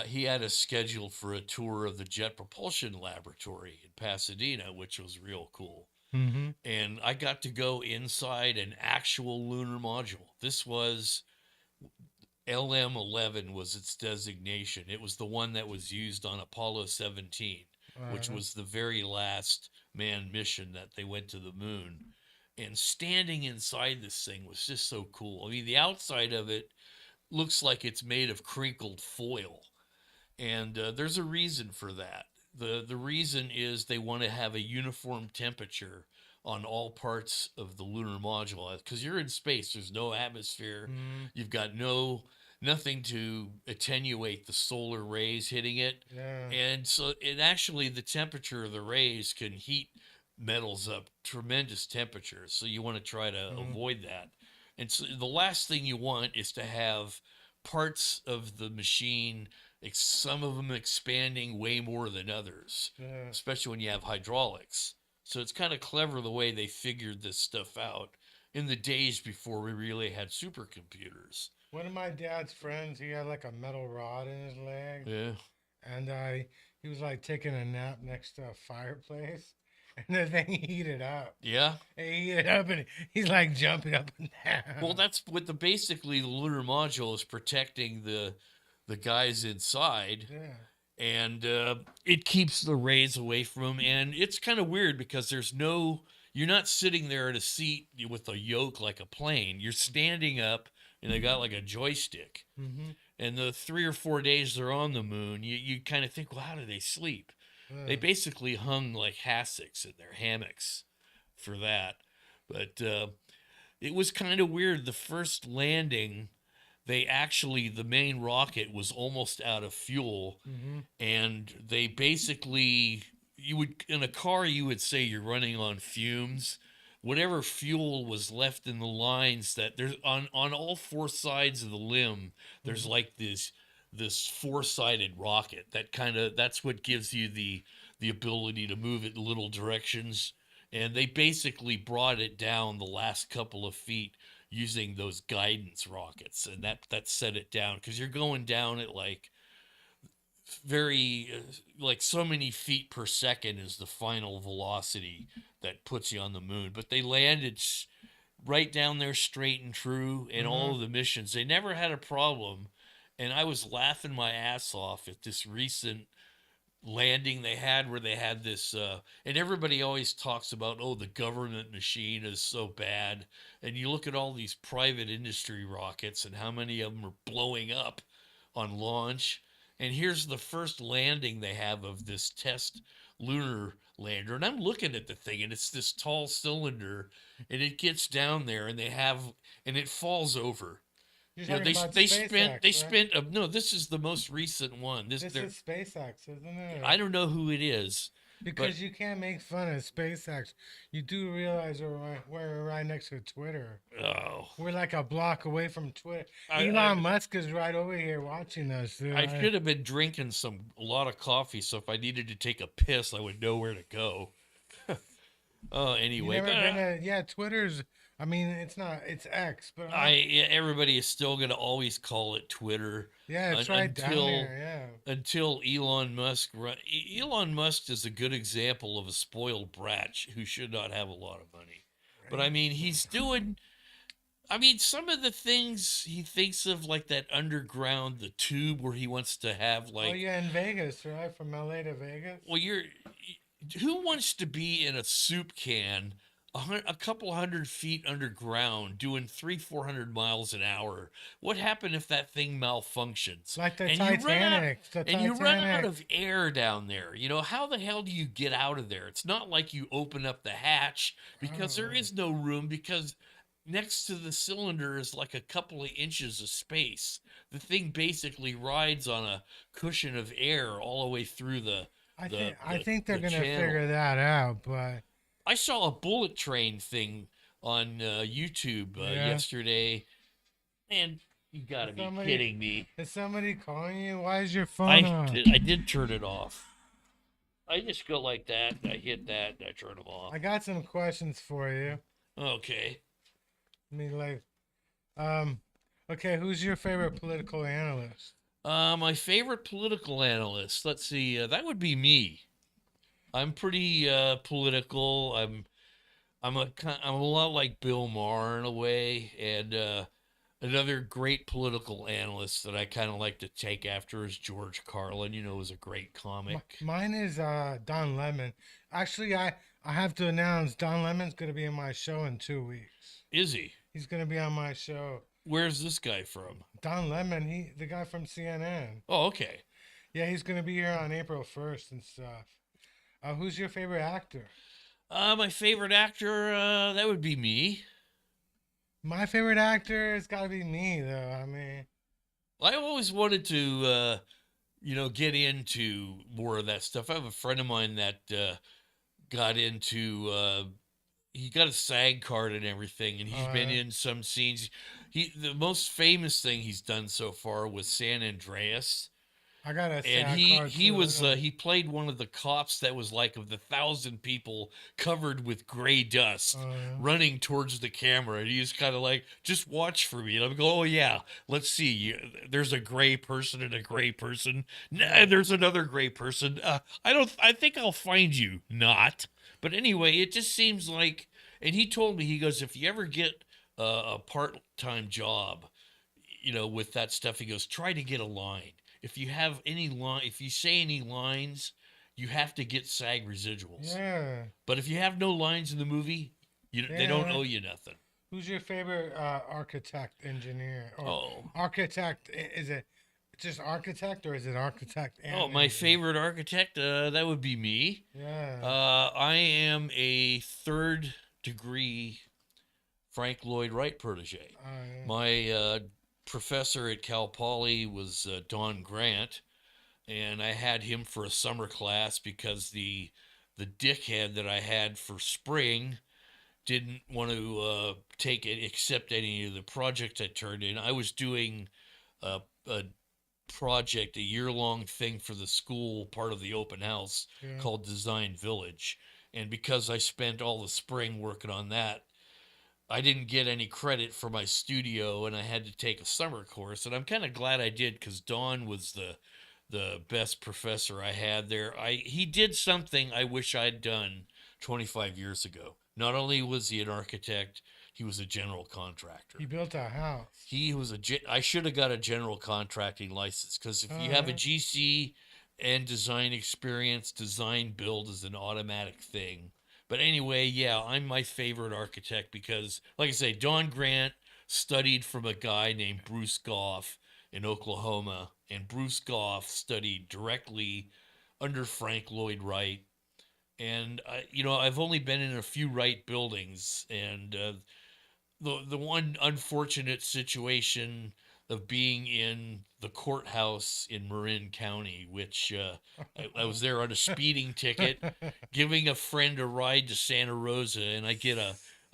he had us scheduled for a tour of the Jet Propulsion Laboratory in Pasadena, which was real cool. Mm-hmm. and I got to go inside an actual lunar module. This was LM-11 was its designation. It was the one that was used on Apollo 17, which was the very last manned mission that they went to the moon. And standing inside this thing was just so cool. I mean, the outside of it looks like it's made of crinkled foil, and there's a reason for that. The reason is they want to have a uniform temperature on all parts of the lunar module, because you're in space. There's no atmosphere. Mm-hmm. You've got nothing to attenuate the solar rays hitting it, Yeah. and so it actually, the temperature of the rays can heat metals up tremendous temperatures. So you want to try to avoid that. And so the last thing you want is to have parts of the machine, some of them expanding way more than others, Yeah. especially when you have hydraulics. So it's kind of clever the way they figured this stuff out in the days before we really had supercomputers. One of my dad's friends, he had like a metal rod in his leg, Yeah. and he was like taking a nap next to a fireplace, and the thing heated up. Yeah. He heated up, and he's like jumping up and down. Well, that's what basically the lunar module is protecting the guys inside. Yeah. And it keeps the rays away from them. And it's kind of weird because you're not sitting there in a seat with a yoke like a plane. You're standing up, and they got like a joystick. Mm-hmm. And the 3 or 4 days they're on the moon, you kind of think, well, how do they sleep? Yeah. They basically hung like hassocks in their hammocks for that. But it was kind of weird. The first landing, the main rocket was almost out of fuel, Mm-hmm. and they basically, in a car, you would say you're running on fumes. Whatever fuel was left in the lines, that there's on all four sides of the limb, there's like this four-sided rocket that's what gives you the ability to move it in little directions. And they basically brought it down the last couple of feet using those guidance rockets, and that set it down, because you're going down at like very like so many feet per second is the final velocity that puts you on the moon. But they landed right down there straight and true in all of the missions. They never had a problem, and I was laughing my ass off at this recent landing they had, where they had this and everybody always talks about, oh, the government machine is so bad, and you look at all these private industry rockets and how many of them are blowing up on launch. And here's the first landing they have of this test lunar lander, and I'm looking at the thing, and it's this tall cylinder, and it gets down there, and it falls over. You're You know, talking about they SpaceX, spent no, this is the most recent one. This is SpaceX, isn't it? I don't know who it is. Because you can't make fun of SpaceX. You do realize we're right next to Twitter. Oh, We're like a block away from Twitter. I- Elon Musk is right over here watching us. Dude. I should have been drinking a lot of coffee, so if I needed to take a piss, I would know where to go. Oh, You anyway, never but been to, yeah, Twitter's. I mean, it's X, but everybody is still going to always call it Twitter. yeah, it's right down there. Yeah. Until Elon Musk Elon Musk is a good example of a spoiled brat who should not have a lot of money. But I mean, he's doing. I mean, some of the things he thinks of, like that underground, the tube where he wants to have like. Oh yeah, in Vegas, right? From LA to Vegas. Well, who wants to be in a soup can a couple hundred feet underground doing 400 miles an hour? What happened if that thing malfunctions? Like the and Titanic. you run out of air down there. You know, how the hell do you get out of there? It's not like you open up the hatch, because there is no room, because next to the cylinder is like a couple of inches of space. The thing basically rides on a cushion of air all the way through I think they're gonna channel. figure that out, but I saw a bullet train thing on YouTube yesterday, and you gotta be kidding me. Is somebody calling you? Why is your phone on? I did turn it off. I just go like that, and I hit that, and I turn them off. I got some questions for you. Okay. I mean, okay, who's your favorite political analyst? My favorite political analyst, let's see, that would be me. I'm pretty political. I'm a lot like Bill Maher in a way, and another great political analyst that I kind of like to take after is George Carlin. You know, is a great comic. Mine is Don Lemon. Actually, I have to announce Don Lemon's gonna be in my show in 2 weeks. Is he? He's gonna be on my show. Where's this guy from? Don Lemon, the guy from CNN. Oh, okay. Yeah, he's gonna be here on April 1st and stuff. Who's your favorite actor? My favorite actor, that would be me. My favorite actor has got to be me, though. I mean, I always wanted to, get into more of that stuff. I have a friend of mine that got into. He got a SAG card and everything, and he's been in some scenes. The most famous thing he's done so far was San Andreas. I got a And sad he card he too. was he played one of the cops that was like of the 1,000 people covered with gray dust Uh, running towards the camera, and he's kind of like, just watch for me. And I'm going, oh yeah, let's see. There's a gray person and a gray person. Nah, there's another gray person. I think I'll find you. Not. But anyway, it just seems like. And he told me, he goes, if you ever get a part-time job, with that stuff, he goes, try to get a line. If you have any line, if you say any lines, you have to get SAG residuals. yeah, But if you have no lines in the movie, they don't yeah. owe you nothing. Who's your favorite architect, engineer, or Oh, architect? Is it just architect, or is it architect and oh, my engineer? favorite architect, that would be me. Yeah. I am a third degree Frank Lloyd Wright protege. Yeah. My professor at Cal Poly was Don Grant, and I had him for a summer class because the dickhead that I had for spring didn't want to accept any of the projects I turned in. I was doing a project, a year-long thing for the school, part of the open house Yeah. called Design Village, and because I spent all the spring working on that, I didn't get any credit for my studio, and I had to take a summer course. And I'm kind of glad I did, because Don was the best professor I had there. He did something I wish I'd done 25 years ago. Not only was he an architect, he was a general contractor. He built a house. I should have got a general contracting license, because if you have a GC and design experience, design build is an automatic thing. But anyway, yeah, I'm my favorite architect because, like I say, Don Grant studied from a guy named Bruce Goff in Oklahoma, and Bruce Goff studied directly under Frank Lloyd Wright. And I've only been in a few Wright buildings, and the one unfortunate situation of being in the courthouse in Marin County, which I was there on a speeding ticket, giving a friend a ride to Santa Rosa, and I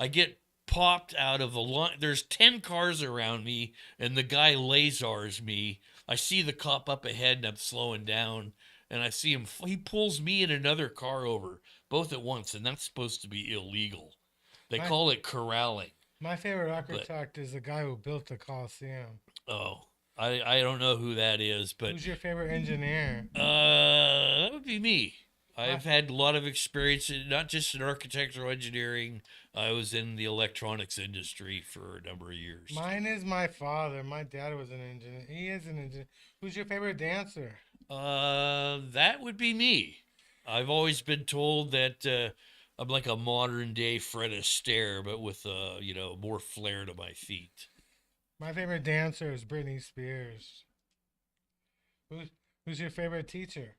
get popped out of the line. There's 10 cars around me, and the guy lasers me. I see the cop up ahead, and I'm slowing down, and I see him. He pulls me and another car over, both at once, and that's supposed to be illegal. They My, call it corralling. my favorite But architect is the guy who built the Coliseum. oh, I don't know who that is, but Who's your favorite engineer? that would be me. My, I've had a lot of experience, not just in architectural engineering. I was in the electronics industry for a number of years. Mine is my father. My dad was an engineer. He is an engineer. Who's your favorite dancer? That would be me. I've always been told that I'm like a modern day Fred Astaire, but with more flair to my feet. My favorite dancer is Britney Spears. Who's who's your favorite teacher?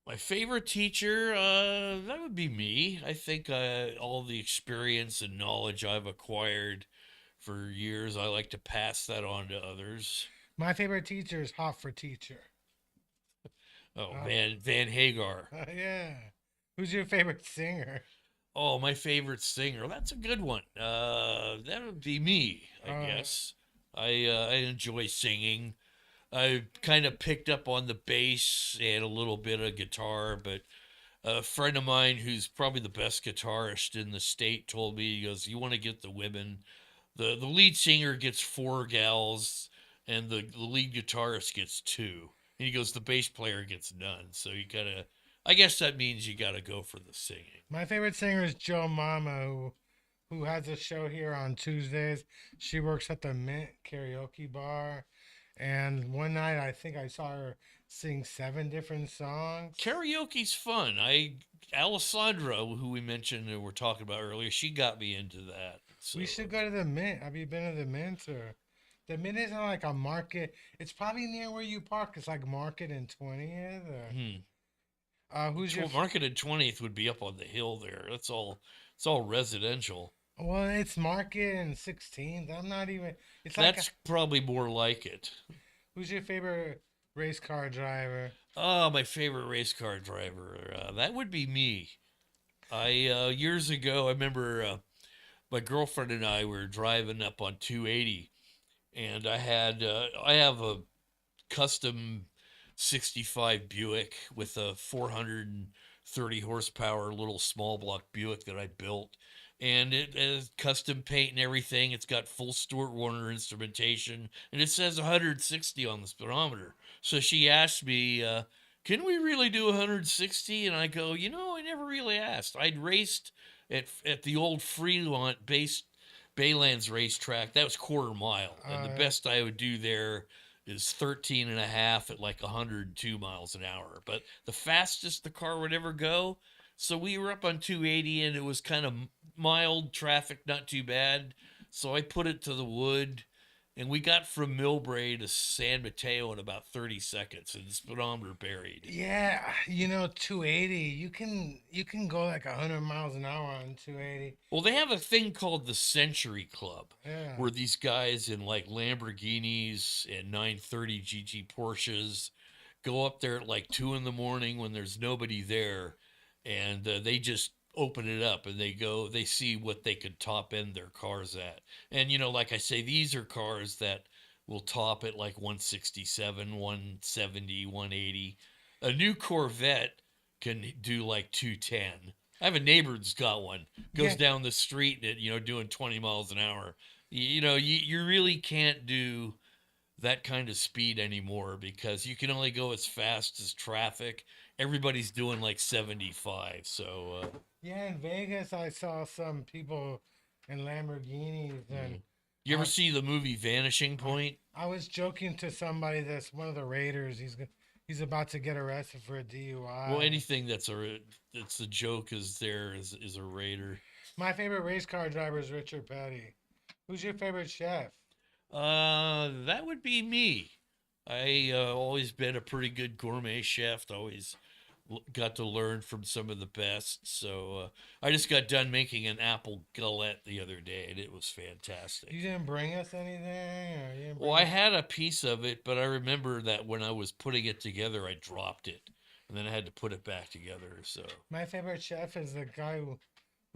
My favorite teacher, that would be me. I think all the experience and knowledge I've acquired for years, I like to pass that on to others. My favorite teacher is Hot for Teacher. Oh, Uh, Van Hagar. yeah. Who's your favorite singer? Oh, my favorite singer. That's a good one. That would be me, I Uh, guess. I enjoy singing. I kind of picked up on the bass and a little bit of guitar, but a friend of mine who's probably the best guitarist in the state told me, he goes, you want to get the women. The lead singer gets four gals, and the lead guitarist gets two. And he goes, the bass player gets none. So you gotta, I guess that means you gotta go for the singing. my favorite singer is Joe Mama, who who has a show here on Tuesdays. She works at the Mint Karaoke Bar. And one night I think I saw her sing 7 different songs. Karaoke's fun. Alessandra, who we mentioned and we're talking about earlier, she got me into that. So We should go to the Mint. Have you been to the Mint? Or the Mint isn't like a market. It's probably near where you park. It's like Market and 20th. Or, who's your? Market and 20th would be up on the hill there. That's all. It's all residential. Well, it's Market and 16th. I'm not even. It's like. That's probably more like it. Who's your favorite race car driver? Oh, my favorite race car driver. That would be me. I years ago, I remember my girlfriend and I were driving up on 280, and I have a custom 65 Buick with a 430 horsepower little small block Buick that I built. And it has custom paint and everything. It's got full Stuart Warner instrumentation, and it says 160 on the speedometer. So she asked me, "Can we really do 160?" And I go, I never really asked. I'd raced at the old Fremont Baylands racetrack. That was quarter mile, and the best I would do there is 13 and a half at like 102 miles an hour. But the fastest the car would ever go. So we were up on 280 and it was kind of mild traffic, not too bad. So I put it to the wood and we got from Millbrae to San Mateo in about 30 seconds and the speedometer buried. Yeah, 280. You can go like 100 miles an hour on 280. Well, they have a thing called the Century Club Yeah. where these guys in like Lamborghinis and 930 GT Porsches go up there at like 2 in the morning when there's nobody there, and they just open it up and they see what they could top end their cars at. And like I say, these are cars that will top at like 167, 170, 180. A new Corvette can do like 210. I have a neighbor that's got one. Goes Yeah. down the street and doing 20 miles an hour. You really can't do that kind of speed anymore because you can only go as fast as traffic. Everybody's doing like 75. So Yeah, in Vegas, I saw some people in Lamborghinis, and you ever I, see the movie Vanishing Point? I was joking to somebody that's one of the Raiders. He's about to get arrested for a DUI. Well, anything that's a joke is a raider. My favorite race car driver is Richard Petty. Who's your favorite chef? That would be me. I always been a pretty good gourmet chef. Always got to learn from some of the best. So I just got done making an apple galette the other day, and it was fantastic. You didn't bring us anything, or you didn't bring Well, I us- had a piece of it, but I remember that when I was putting it together, I dropped it, and then I had to put it back together. So My favorite chef is the guy who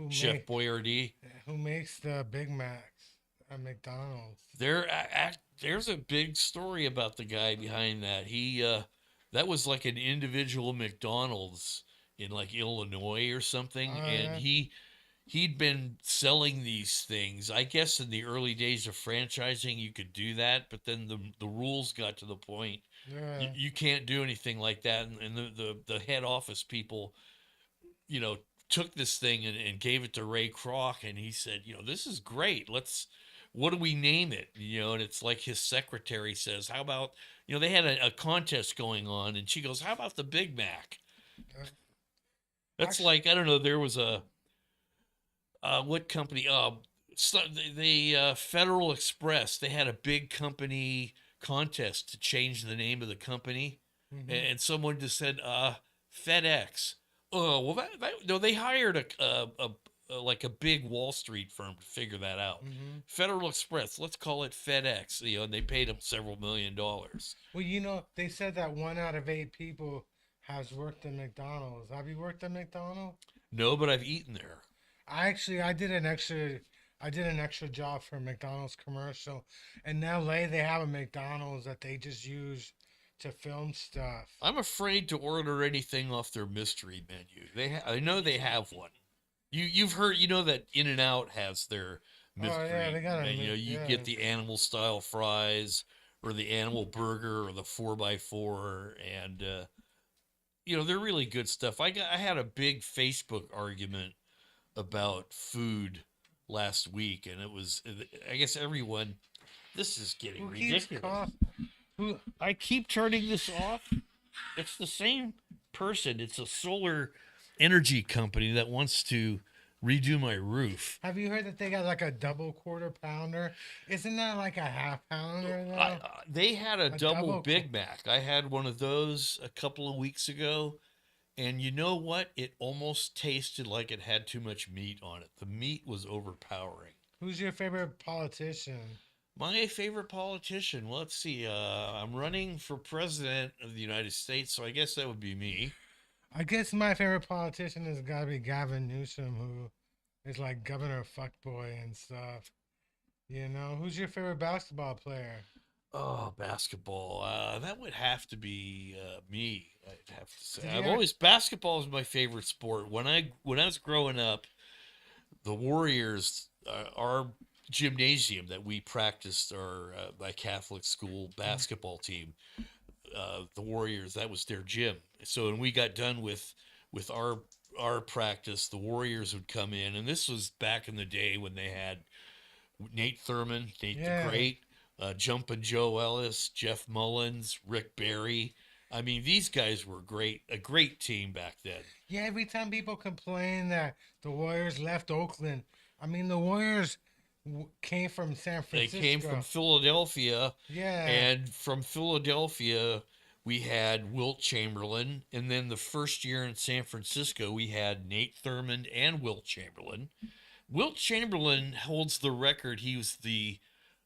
Chef Boyardee. who makes the Big Macs at McDonald's. There's a big story about the guy behind that. He that was like an individual McDonald's in like Illinois or something, Oh, and yeah. he'd been selling these things. I guess in the early days of franchising, you could do that, but then the rules got to the point Yeah. you can't do anything like that, and the head office people, took this thing and gave it to Ray Kroc, and he said, this is great. What do we name it? And it's like his secretary says, how about, they had a contest going on, and she goes, how about the Big Mac? That's Actu- like, I don't know, there was what company? So the Federal Express, they had a big company contest to change the name of the company, Mhm. and someone just said FedEx. Oh well, no, they hired like a big Wall Street firm to figure that out. Mhm. Federal Express, let's call it FedEx. And they paid them several $1,000,000. Well, they said that 1 out of 8 people has worked at McDonald's. Have you worked at McDonald's? No, but I've eaten there. I did an extra job for a McDonald's commercial. In LA, they have a McDonald's that they just use to film stuff. I'm afraid to order anything off their mystery menu. I know they have one. You've heard that In-N-Out has their mystery yeah, they got a menu. You yeah. get the animal style fries or the animal burger or the 4x4, and they're really good stuff. I had a big Facebook argument about food last week, and it was, I guess everyone. This is getting Who keeps ridiculous. Who? I keep turning this off. It's the same person. It's a solar energy company that wants to redo my roof. Have you heard that they got like a double quarter pounder? Isn't that like a half pounder I, though? they had a A double double. Big Mac. I had one of those a couple of weeks ago, and you know what? It almost tasted like it had too much meat on it. The meat was overpowering. Who's your favorite politician? My favorite politician. Let's see. I'm running for president of the United States, so I guess that would be me. I guess my favorite politician has got to be Gavin Newsom, who is like Governor Fuckboy and stuff. You know, who's your favorite basketball player? Oh, basketball. That would have to be me. I'd have to say. Did you I've ever? always Basketball is my favorite sport. When I was growing up, the Warriors, our gymnasium that we practiced, our my Catholic school basketball team, the Warriors, that was their gym. So when we got done with our practice, the Warriors would come in, and this was back in the day when they had Nate Thurman, Nate the Yeah, Great, Jumpin' Joe Ellis, Jeff Mullins, Rick Barry. I mean, these guys were great, a great team back then. yeah. Every time people complain that the Warriors left Oakland, I mean the Warriors came from San They came from Francisco. Philadelphia, Yeah. and from Philadelphia, we had Wilt Chamberlain. And then the first year in San Francisco, we had Nate Thurmond and Wilt Chamberlain. Wilt Chamberlain holds the record. He was the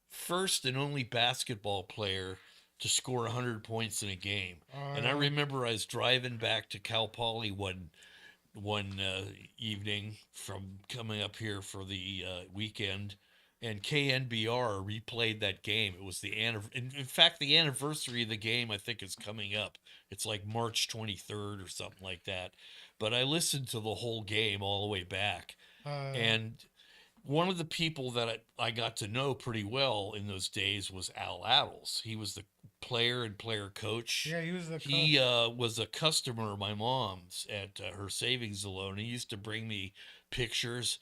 first and only basketball player to score 100 points in a game. And I Uh, remember I was driving back to Cal Poly one evening from coming up here for the weekend, and KNBR replayed that game. It was in fact, the anniversary of the game I think is coming up. It's like March 23rd or something like that. But I listened to the whole game all the way back, uh, and one of the people that I got to know pretty well in those days was Al Attles. He was the player and player coach. yeah, he was the coach. He was a customer of my mom's at her savings alone. He used to bring me pictures,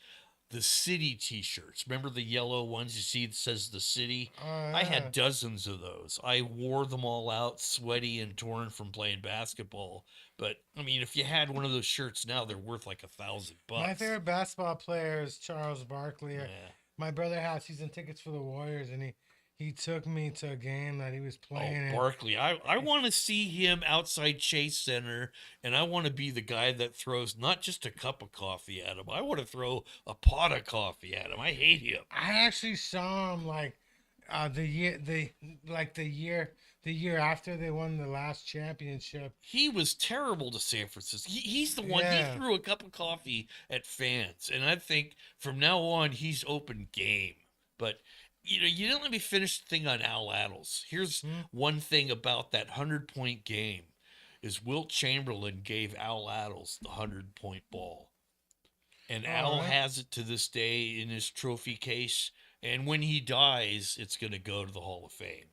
the city T-shirts. Remember the yellow ones you see that says the city? I Yeah. had dozens of those. I wore them all out, sweaty and torn from playing basketball. But I mean, if you had one of those shirts now, they're worth like My $1,000. favorite basketball player is Charles Barkley. Yeah. My brother had season tickets for the Warriors, and he took me to a game that he was Oh, playing in. Barkley. I want to see him outside Chase Center, and I want to be the guy that throws not just a cup of coffee at him. I want to throw a pot of coffee at him. I hate him. I actually saw him like the year after they won the last championship. He was terrible to San Francisco. He's the one, he Yeah. threw a cup of coffee at fans. And I think from now on, he's open game. But, you didn't let me finish the thing on Al Attles. Here's Hmm? one thing about that 100-point game is Wilt Chamberlain gave Al Attles the 100-point ball. And All Al right. has it to this day in his trophy case. And when he dies, it's going to go to the Hall of Fame.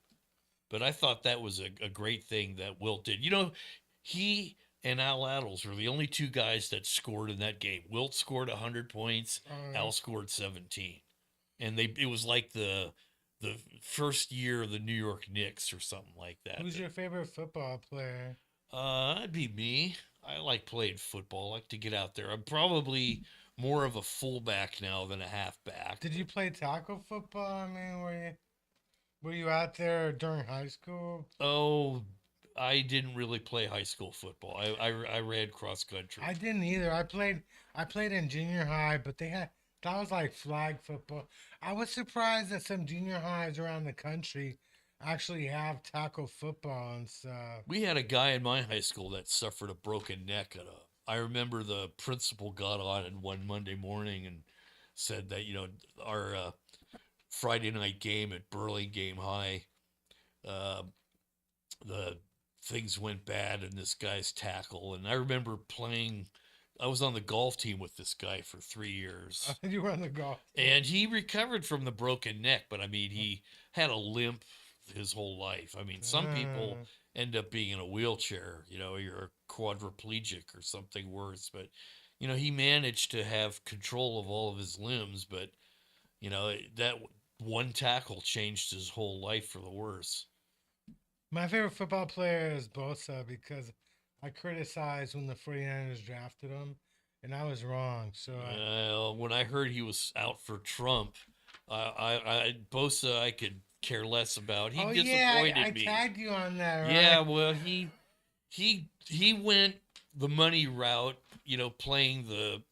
But I thought that was a great thing that Wilt did. He and Al Attles were the only two guys that scored in that game. Wilt scored 100 points, All right. Al scored 17. And it was like the first year of the New York Knicks or something like that. Who's your favorite football player? That'd be me. I like playing football. I like to get out there. I'm probably more of a fullback now than a halfback. Did you play tackle football? I mean, were you out there during high school? Oh, I didn't really play high school football. I ran cross I country. didn't either. I played in junior high, but that was like flag football. I was surprised that some junior highs around the country actually have tackle football and stuff. We had a guy in my high school that suffered a broken neck at a. I remember the principal got on and one Monday morning and said that our Friday night game at Burlingame High, uh, the things went bad in this guy's tackle, and I remember playing. I was on the golf team with this guy for 3 years, You were on the golf team. and he recovered from the broken neck, but I mean, he had a limp his whole life. I mean, some people Uh, end up being in a wheelchair, you're a quadriplegic or something worse, but he managed to have control of all of his limbs, but You know, that one tackle changed his whole life for the worse. My favorite football player is Bosa because I criticized when the 49ers drafted him, and I was wrong. When I heard he was out for Trump, Bosa I could care less about. He Oh yeah, I disappointed me. tagged you on that, Yeah, right? well, he went the money route, you know, playing the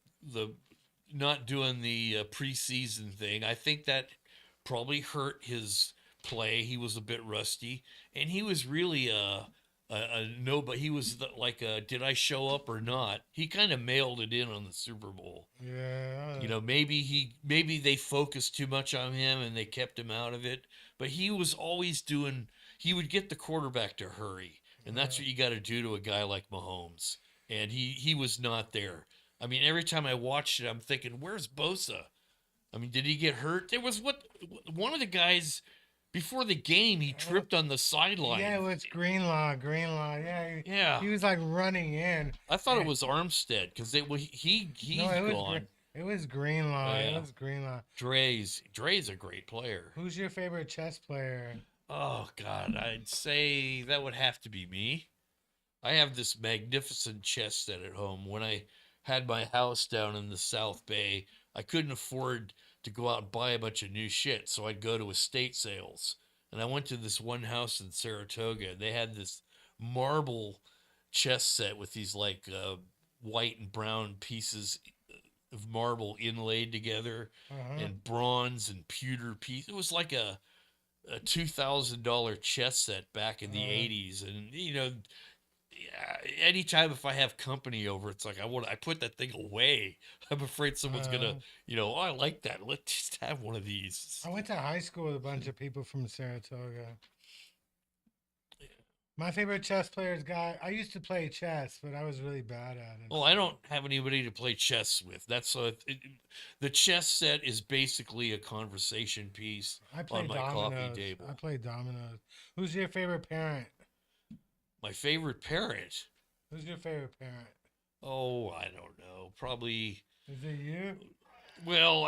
not doing the preseason thing. I think that probably hurt his play. He was a bit rusty, and he was really a no, but he was like a did I show up or not? He kind of mailed it in on the Super Bowl. Yeah. You know, maybe they focused too much on him and they kept him out of it. But he was always doing. He would get the quarterback to hurry, and that's what you got to do to a guy like Mahomes. And he was not there. I mean, every time I watched it, I'm thinking, "Where's Bosa?" I mean, did he get hurt? There was one of the guys before the game. He tripped on the Yeah, it sideline. was Greenlaw. Greenlaw. Yeah, Yeah, he was like running in. I thought it And, was Armstead because no, he's gone. it was Greenlaw. It Yeah, was Greenlaw. Dre's a great player. Who's your favorite chess player? Oh God, I'd say that would have to be me. I have this magnificent chess set at home. When I had my house down in the South Bay, I couldn't afford to go out and buy a bunch of new shit, so I'd go to estate sales. And I went to this one house in Saratoga, and they had this marble chess set with these like white and brown pieces of marble inlaid together, Uh-huh. and bronze and pewter piece. It was like a $2,000 chess set back in the Uh, 80s, and you know, anytime if I have company over, it's like I put that thing away. I'm afraid someone's gonna, uh, you know, oh, I like that, let's just have one of these. I went to high school with a bunch of people from Saratoga. My favorite chess player is guy. I used to play chess, but I was really bad at it. Well, I don't have anybody to play chess with. That's the chess set is basically a conversation piece I play on my coffee dominoes. I table. play dominoes. Who's your favorite parent? My favorite parent. Who's your favorite parent? Oh, I don't know. Probably. Is it you? Well,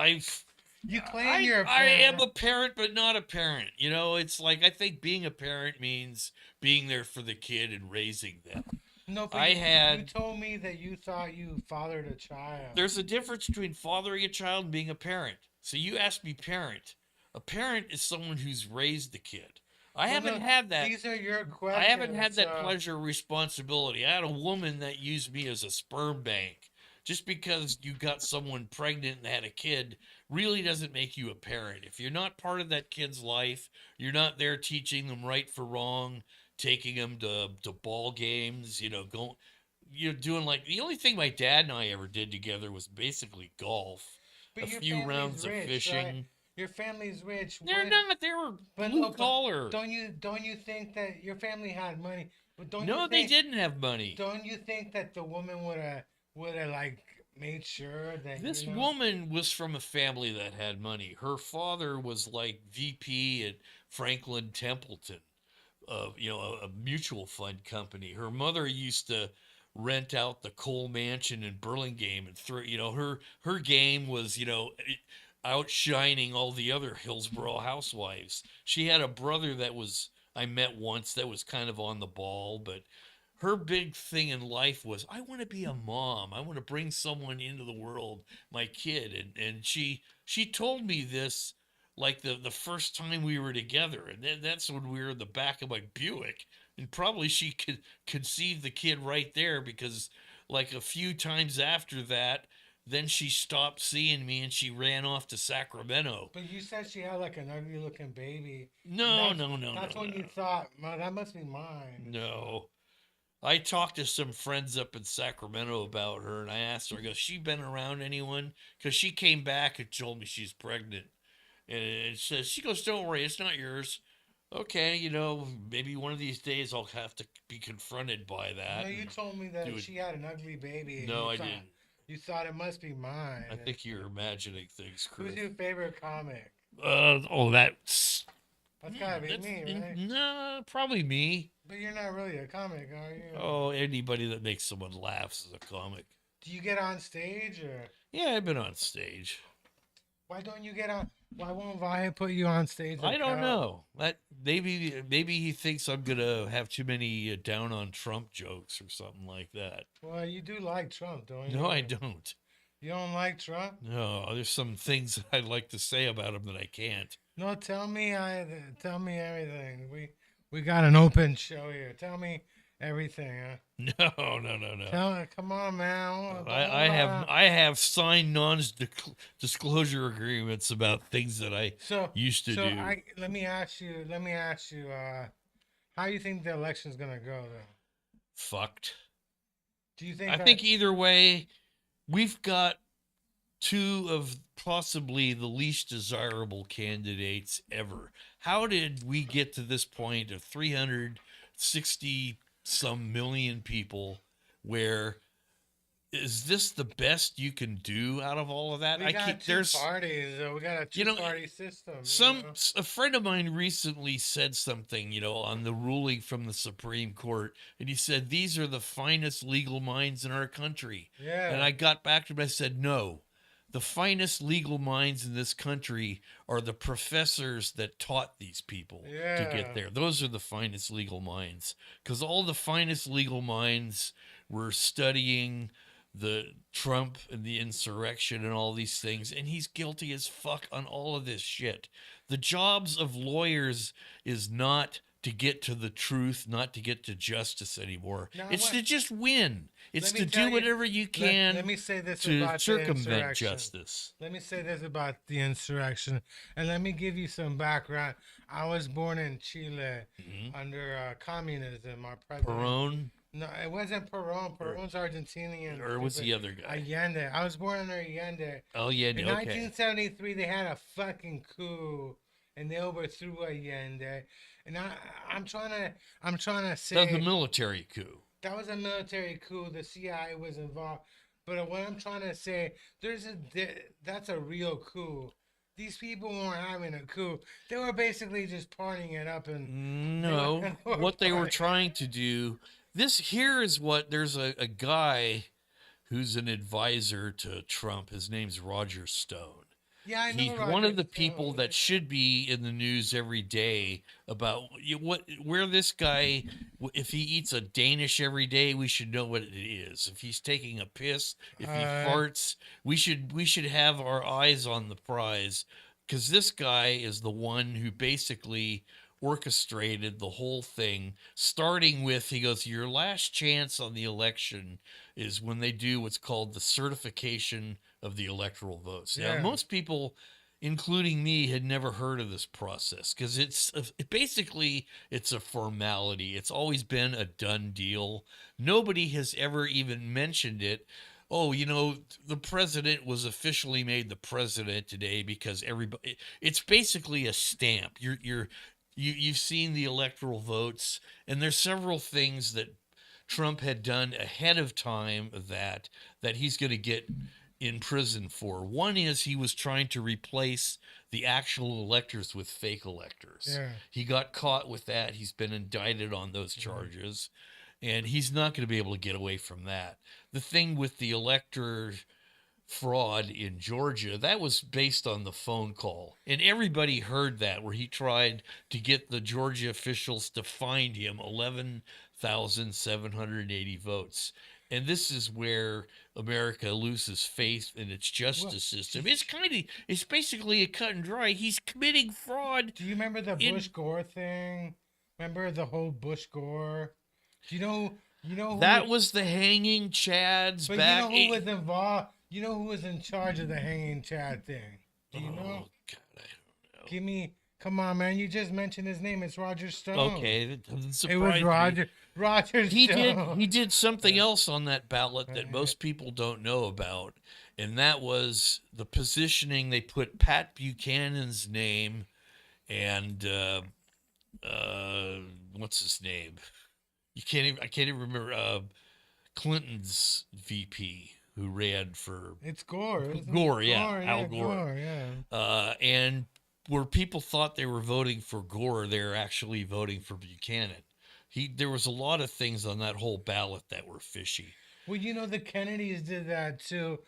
You claim you're a I am parent. a parent, but not a parent. You know, it's like I think being a parent means being there for the kid and raising them. No, but I you had told me that you thought you fathered a child. there's a difference between fathering a child and being a parent. So you asked me parent. A parent is someone who's raised the kid. I Well, haven't no, had that. these are your I haven't questions. had that pleasure or responsibility. I had a woman that used me as a sperm bank. Just because you got someone pregnant and had a kid really doesn't make you a parent. If you're not part of that kid's life, you're not there teaching them right for wrong, taking them to ball games, you know, going, you're doing like the only thing my dad and I ever did together was basically golf, a But your few family's rounds of rich, right? fishing. Your family's rich. They're not. They were But blue no, but collar. don't you think that your family had money? But No, they didn't have money. don't you think that the woman would have like made sure that This woman was from a family that had money. Her father was like VP at Franklin Templeton, you know, a mutual fund company. Her mother used to rent out the Cole Mansion in Burlingame and throw, you know, her game was, you know, outshining all the other Hillsborough housewives. She had a brother that was I met once that was kind of on the ball, but her big thing in life was I want to be a mom. I want to bring someone into the world, my kid. And she told me this like the first time we were together. And that's when we were in the back of my Buick. And probably she could conceive the kid right there because like a few times after that, then she stopped seeing me and she ran off to Sacramento. But you said she had like an ugly looking baby. And No, no, no, no, that's when no. you thought, "Man, that must be mine." No. I talked to some friends up in Sacramento about her, and I asked her, I go, she been around anyone? Because she came back and told me she's pregnant. And it says, she goes, don't worry, it's not yours. Okay, you know, maybe one of these days I'll have to be confronted by that. No, you told me that do it. she had an ugly baby. And No, I didn't. You thought it must be mine. I think you're imagining things, Who's Chris. your favorite comic? That's That's gotta be me, right? no, probably me. But you're not really a comic, are you? Oh, anybody that makes someone laugh is a comic. Do you get on stage or? Yeah, I've been on stage. Why don't you get on? Why won't Vahe put you on stage? I Like don't how? know. That maybe he thinks I'm gonna have too many down on Trump jokes or something like that. Well, you do like Trump, don't No, I you? don't. You don't like Trump? No, there's some things that I'd like to say about him that I can't. No, tell me. Tell me everything. We got an open show here. Tell me everything. Huh? No, no, no, no. Come on, man. I I have signed non-disclosure agreements about things that I So used to so do. I let me ask you. How you think the election's gonna go though? Fucked. Do you I think that? think either way, we've got two of possibly the least desirable candidates ever. How did we get to this point of 360 some million people where is this the best you can do out of all of that? We I got keep two there's parties. We got a you know two-party system. some a friend of mine recently said something, on the ruling from the Supreme Court, and he said these are the finest legal minds in our country. And Yeah. I got back to him. I said, no, the finest legal minds in this country are the professors that taught these people to get Yeah. there. Those are the finest legal minds, because all the finest legal minds were studying the Trump and the insurrection and all these things, and he's guilty as fuck on all of this shit. The jobs of lawyers is not to get to the truth, not to get to justice anymore. Now It's what? to just win. It's Let me to tell do you. whatever you Let can me say this to about the circumvent insurrection. justice. Let me say this about the insurrection, and let me give you some background. I was born in Chile Mm-hmm. under communism. Our president. Perón, No, it wasn't Perón. or, Perón's Argentinian. or was Stupid. the other guy? Allende. I was born under Allende. Oh yeah, In okay. 1973, they had a fucking coup, and they overthrew Allende. And I'm trying to That was the say military coup. that was a military coup. The CIA was involved. But what I'm trying to say, that's a real coup. These people weren't having a coup. They were basically just partying it up, and they were, No, they were what they were partying. trying to do. This here is what there's a guy who's an advisor to Trump. His name's Roger Stone. Yeah, I know He's one Roger of the people Stone. that should be in the news every day about what where this guy, if he eats a Danish every day, we should know what it is. If he's taking a piss, if he Uh, farts, we should have our eyes on the prize, because this guy is the one who basically orchestrated the whole thing, starting with, he goes, your last chance on the election is when they do what's called the certification of the electoral votes. Now, yeah, most people, including me, had never heard of this process, because basically it's a formality. It's always been a done deal. Nobody has ever even mentioned it. Oh, the president was officially made the president today because everybody. It's basically a stamp. You've seen the electoral votes, and there's several things that Trump had done ahead of time that he's going to get in prison for. One is he was trying to replace the actual electors with fake electors. yeah. He got caught with that. He's been indicted on those Mhm. charges, and he's not going to be able to get away from that. The thing with the elector fraud in Georgia, that was based on the phone call. And everybody heard that, where he tried to get the Georgia officials to find him 11,780 votes. And this is where America loses faith in its Well, justice system. It's basically a cut and dry. He's committing fraud do you remember the in Bush Gore thing? Remember the whole Bush Gore? Do you know? You know who? that was the hanging chads But you know back who was involved? You know who was in charge of the hanging Chad thing? Do you know? Oh god, I don't Give me. Come on, man. You just mentioned his name. It's Roger know. Stone. Okay, that doesn't It was surprise me. Roger He did Stone. he did something else on that ballot that most people don't know about, and that was the positioning. They put Pat Buchanan's name and uh what's his name? I can't even remember Clinton's VP who ran for It's Gore, isn't it? Gore, yeah, Gore, Al yeah, Gore. Gore, yeah. And where people thought they were voting for Gore, they're actually voting for Buchanan. There was a lot of things on that whole ballot that were fishy. Well, you know the Kennedys did that too.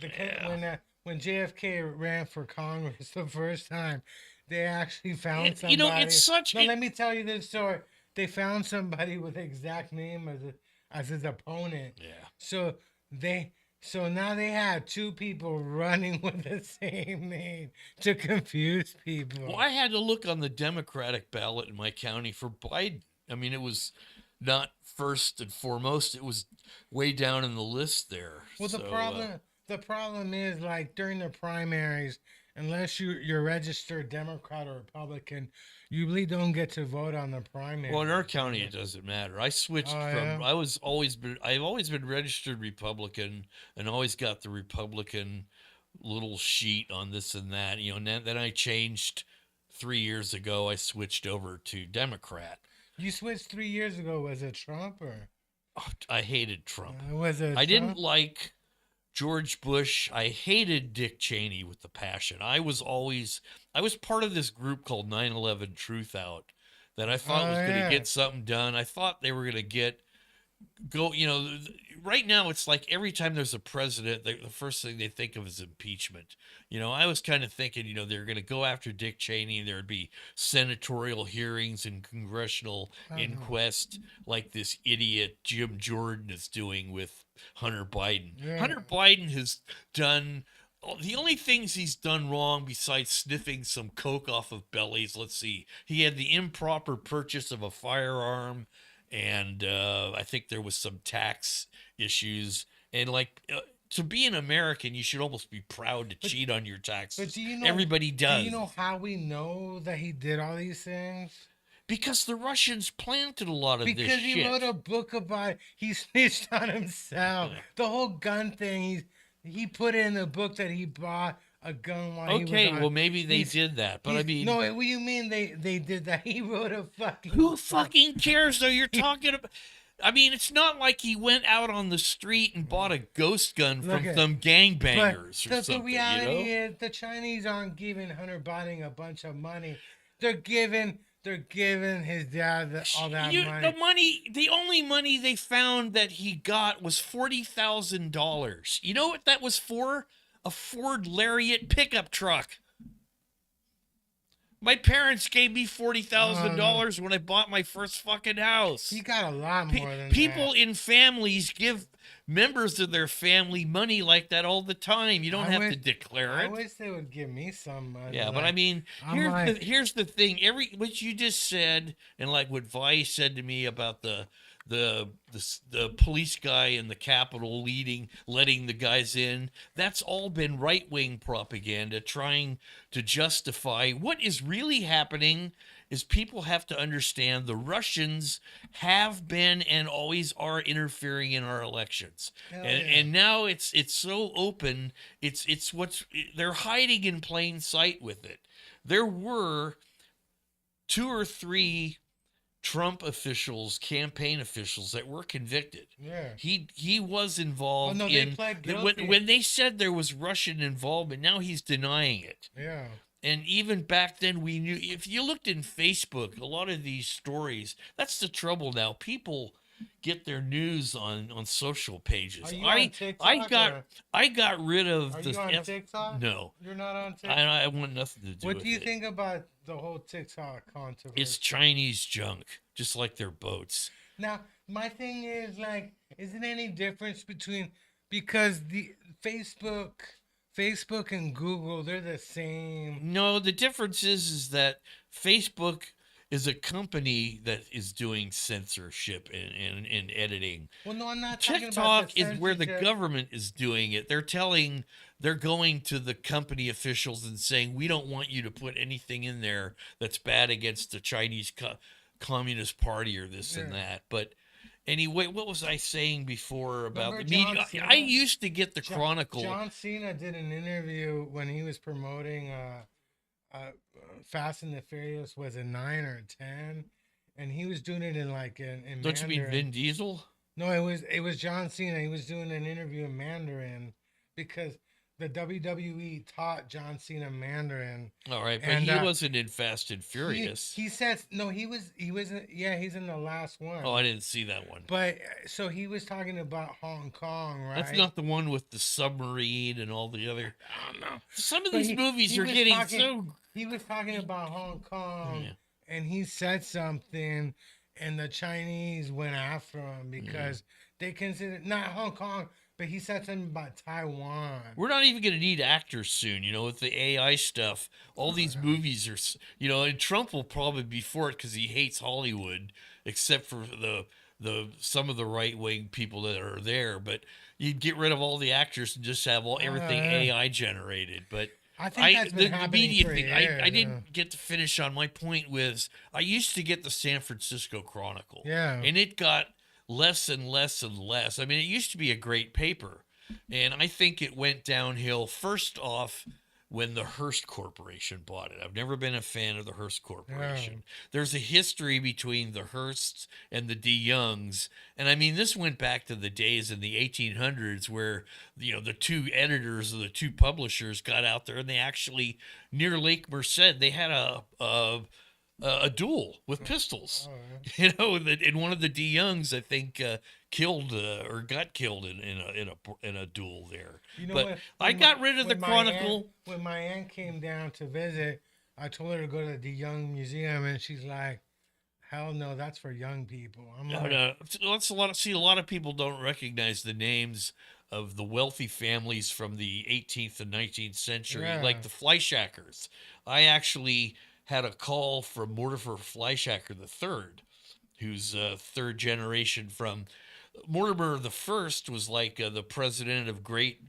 Yeah. when JFK ran for Congress the first time, they actually found You know, somebody. it's such No, it. let me tell you this story. They found somebody with the exact name as his opponent. Yeah. So they so now they have two people running with the same name to confuse Well, people. I had to look on the Democratic ballot in my county for Biden. I mean, it was not first and foremost. It was way down in the list there. Well, So, the problem is like during the primaries, unless you're registered Democrat or Republican, you really don't get to vote on the well, in our primaries. county, it doesn't matter. I Oh switched from. yeah. I've always been registered Republican and always got the Republican little sheet on this and that. You know, and then I changed 3 years ago. I switched over to Democrat. You switched 3 years ago. Was it Trump or Oh, I hated Trump. was it I didn't Trump? like George Bush. I hated Dick Cheney with the passion. I was part of this group called 9/11 Truth Out that I thought Oh was going to yeah. get something done. I thought they were going to go, right now it's like every time there's a president, the first thing they think of is impeachment. I was kind of thinking, they're going to go after Dick Cheney and there'd be senatorial hearings and congressional Uh-huh. inquest like this idiot Jim Jordan is doing with Hunter Biden. Yeah. Hunter Biden has done the only things he's done wrong besides sniffing some coke off of bellies. Let's see. He had the improper purchase of a firearm, and I think there was some tax issues. And like to be an American, you should almost be proud to But cheat on your but taxes. do you know Everybody does how we know that he did all these things? because the Russians planted a lot of this Because he wrote shit. a book about it. He snitched on himself. Yeah. The whole gun thing. He put in the book that he bought a gun while he was Okay, on. well maybe they He's did that, but I he's mean, no. What do you mean they did that? He wrote a fucking who book. fucking cares though? You're talking about. I mean, it's not like he went out on the street and bought a ghost gun Look from at some but gangbangers or the something, reality is the Chinese aren't giving Hunter Biden a bunch of money. They're giving his dad all that money. The only money they found that he got was $40,000. You know what that was for? A Ford Lariat pickup truck. My parents gave me No. $40,000 when I bought my first fucking house. He got a lot more than People that. in families give members of their family money like that all the time. You don't I have to wish declare I it. wish they would give me some money. Yeah, but I Like mean, I'm like, here's the thing. What you just said, and like what Vice said to me about the police guy in the Capitol letting the guys in. That's all been right wing propaganda trying to justify what is really happening. Is people have to understand the Russians have been and always are interfering in our elections, hell and yeah. and now it's so open. It's what's they're hiding in plain sight with it. There were two or three Trump officials, campaign officials that were convicted. Yeah. He was Oh involved no, they in pled when guilty. they said there was Russian involvement. Now he's denying it. Yeah. And even back then, we knew. If you looked in Facebook, a lot of these stories. That's the trouble now. People get their news on social pages. Are you on I TikTok got or I got rid of are the you on TikTok? no. You're not on TikTok. I want nothing to do What with do you it. think about the whole TikTok controversy? It's Chinese junk, just like their boats. Now, my thing is like, isn't any difference between because the Facebook and Google, they're the same. No, the difference is that Facebook is a company that is doing censorship and editing. Well, no, I'm not talking about TikTok the is where the censorship. government is doing it. They're going to the company officials and saying, we don't want you to put anything in there that's bad against the Chinese Communist Party or this and Yeah. that. But anyway, what was I saying before about Remember the John media? Cena? I used to get the Jo- Chronicle. John Cena did an interview when he was promoting Fast and the Furious was a 9 or 10, and he was doing it in like in Don't you mean Mandarin. Vin Diesel? No, it was John Cena. He was doing an interview in Mandarin because the WWE taught John Cena Mandarin, All right, but and he wasn't in Fast and he Furious. he says no. He was yeah. He's in the last Oh, one. I didn't see that one. But so he was talking about Hong Kong, That's right? not the one with the submarine and all the other. I don't know. Some of But these movies are getting so. he was talking about Hong Kong, Yeah, and he said something, and the Chinese went after him yeah. because they consider not Hong Kong, but he said something about Taiwan. We're not even going to need actors soon, with the AI stuff. All Oh, these no. movies are, and Trump will probably be for it because he hates Hollywood, except for the some of the right wing people that are there. But you'd get rid of all the actors and just have everything Yeah. AI generated. But I think that's been the happening media for thing, I years. didn't get to finish on my point. Was I used to get the San Francisco Chronicle, Yeah. and it got less and less and less. I mean, it used to be a great paper, and I think it went downhill first off when the Hearst Corporation bought it. I've never been a fan of the Hearst Corporation. There's a history between the Hearsts and the DeYoungs. And I mean, this went back to the days in the 1800s where, the two editors of the two publishers got out there and they actually, near Lake Merced, they had a duel with pistols. Oh, And one of the DeYoungs, I think, killed or got killed in a duel there. you know But what? I got rid of the when my aunt- Chronicle. when my aunt came down to visit, I told her to go to the Young Museum, and she's like, "Hell no, that's for young people." I'm No, like, no, that's a lot. See, a lot of people don't recognize the names of the wealthy families from the 18th and 19th century, Yeah. like the Fleischackers. I actually had a call from Mortimer Fleischacker III, who's third generation from Mortimer the First. Was like the president of Great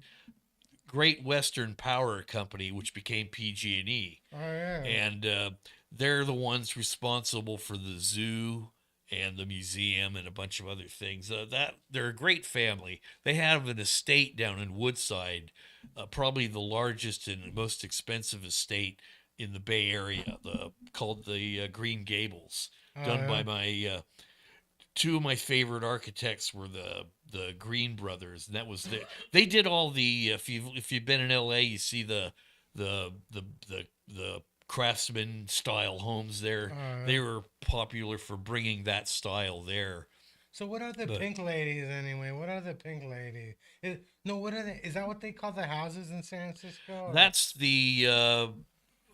Western Power Company, which became PG&E, oh yeah, and they're the ones responsible for the zoo and the museum and a bunch of other things. That they're a great family. They have an estate down in Woodside, probably the largest and most expensive estate in the Bay Area, called the Green Gables, oh done by yeah. my two of my favorite architects were the Green brothers, and that was they did all the if you've been in L.A., you see the craftsman style homes there. Oh, yeah. They were popular for bringing that style there. So what are the But pink ladies anyway? What are the pink ladies? No, what are they? Is that what they call the houses in San Francisco? that's the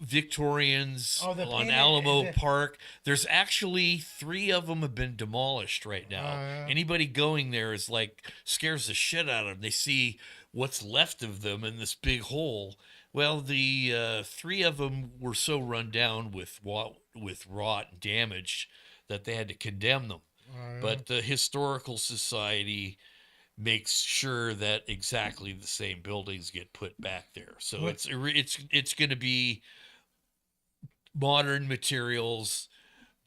Victorians Oh, the on painted. Alamo Park. There's actually 3 of them have been demolished right Oh now. yeah. Anybody going there is like scares the shit out of them. They see what's left of them in this big hole. Well, the 3 of them were so run down with rot and damage that they had to condemn them. Oh yeah. But the historical society makes sure that exactly the same buildings get put back there. So What? it's going to be modern materials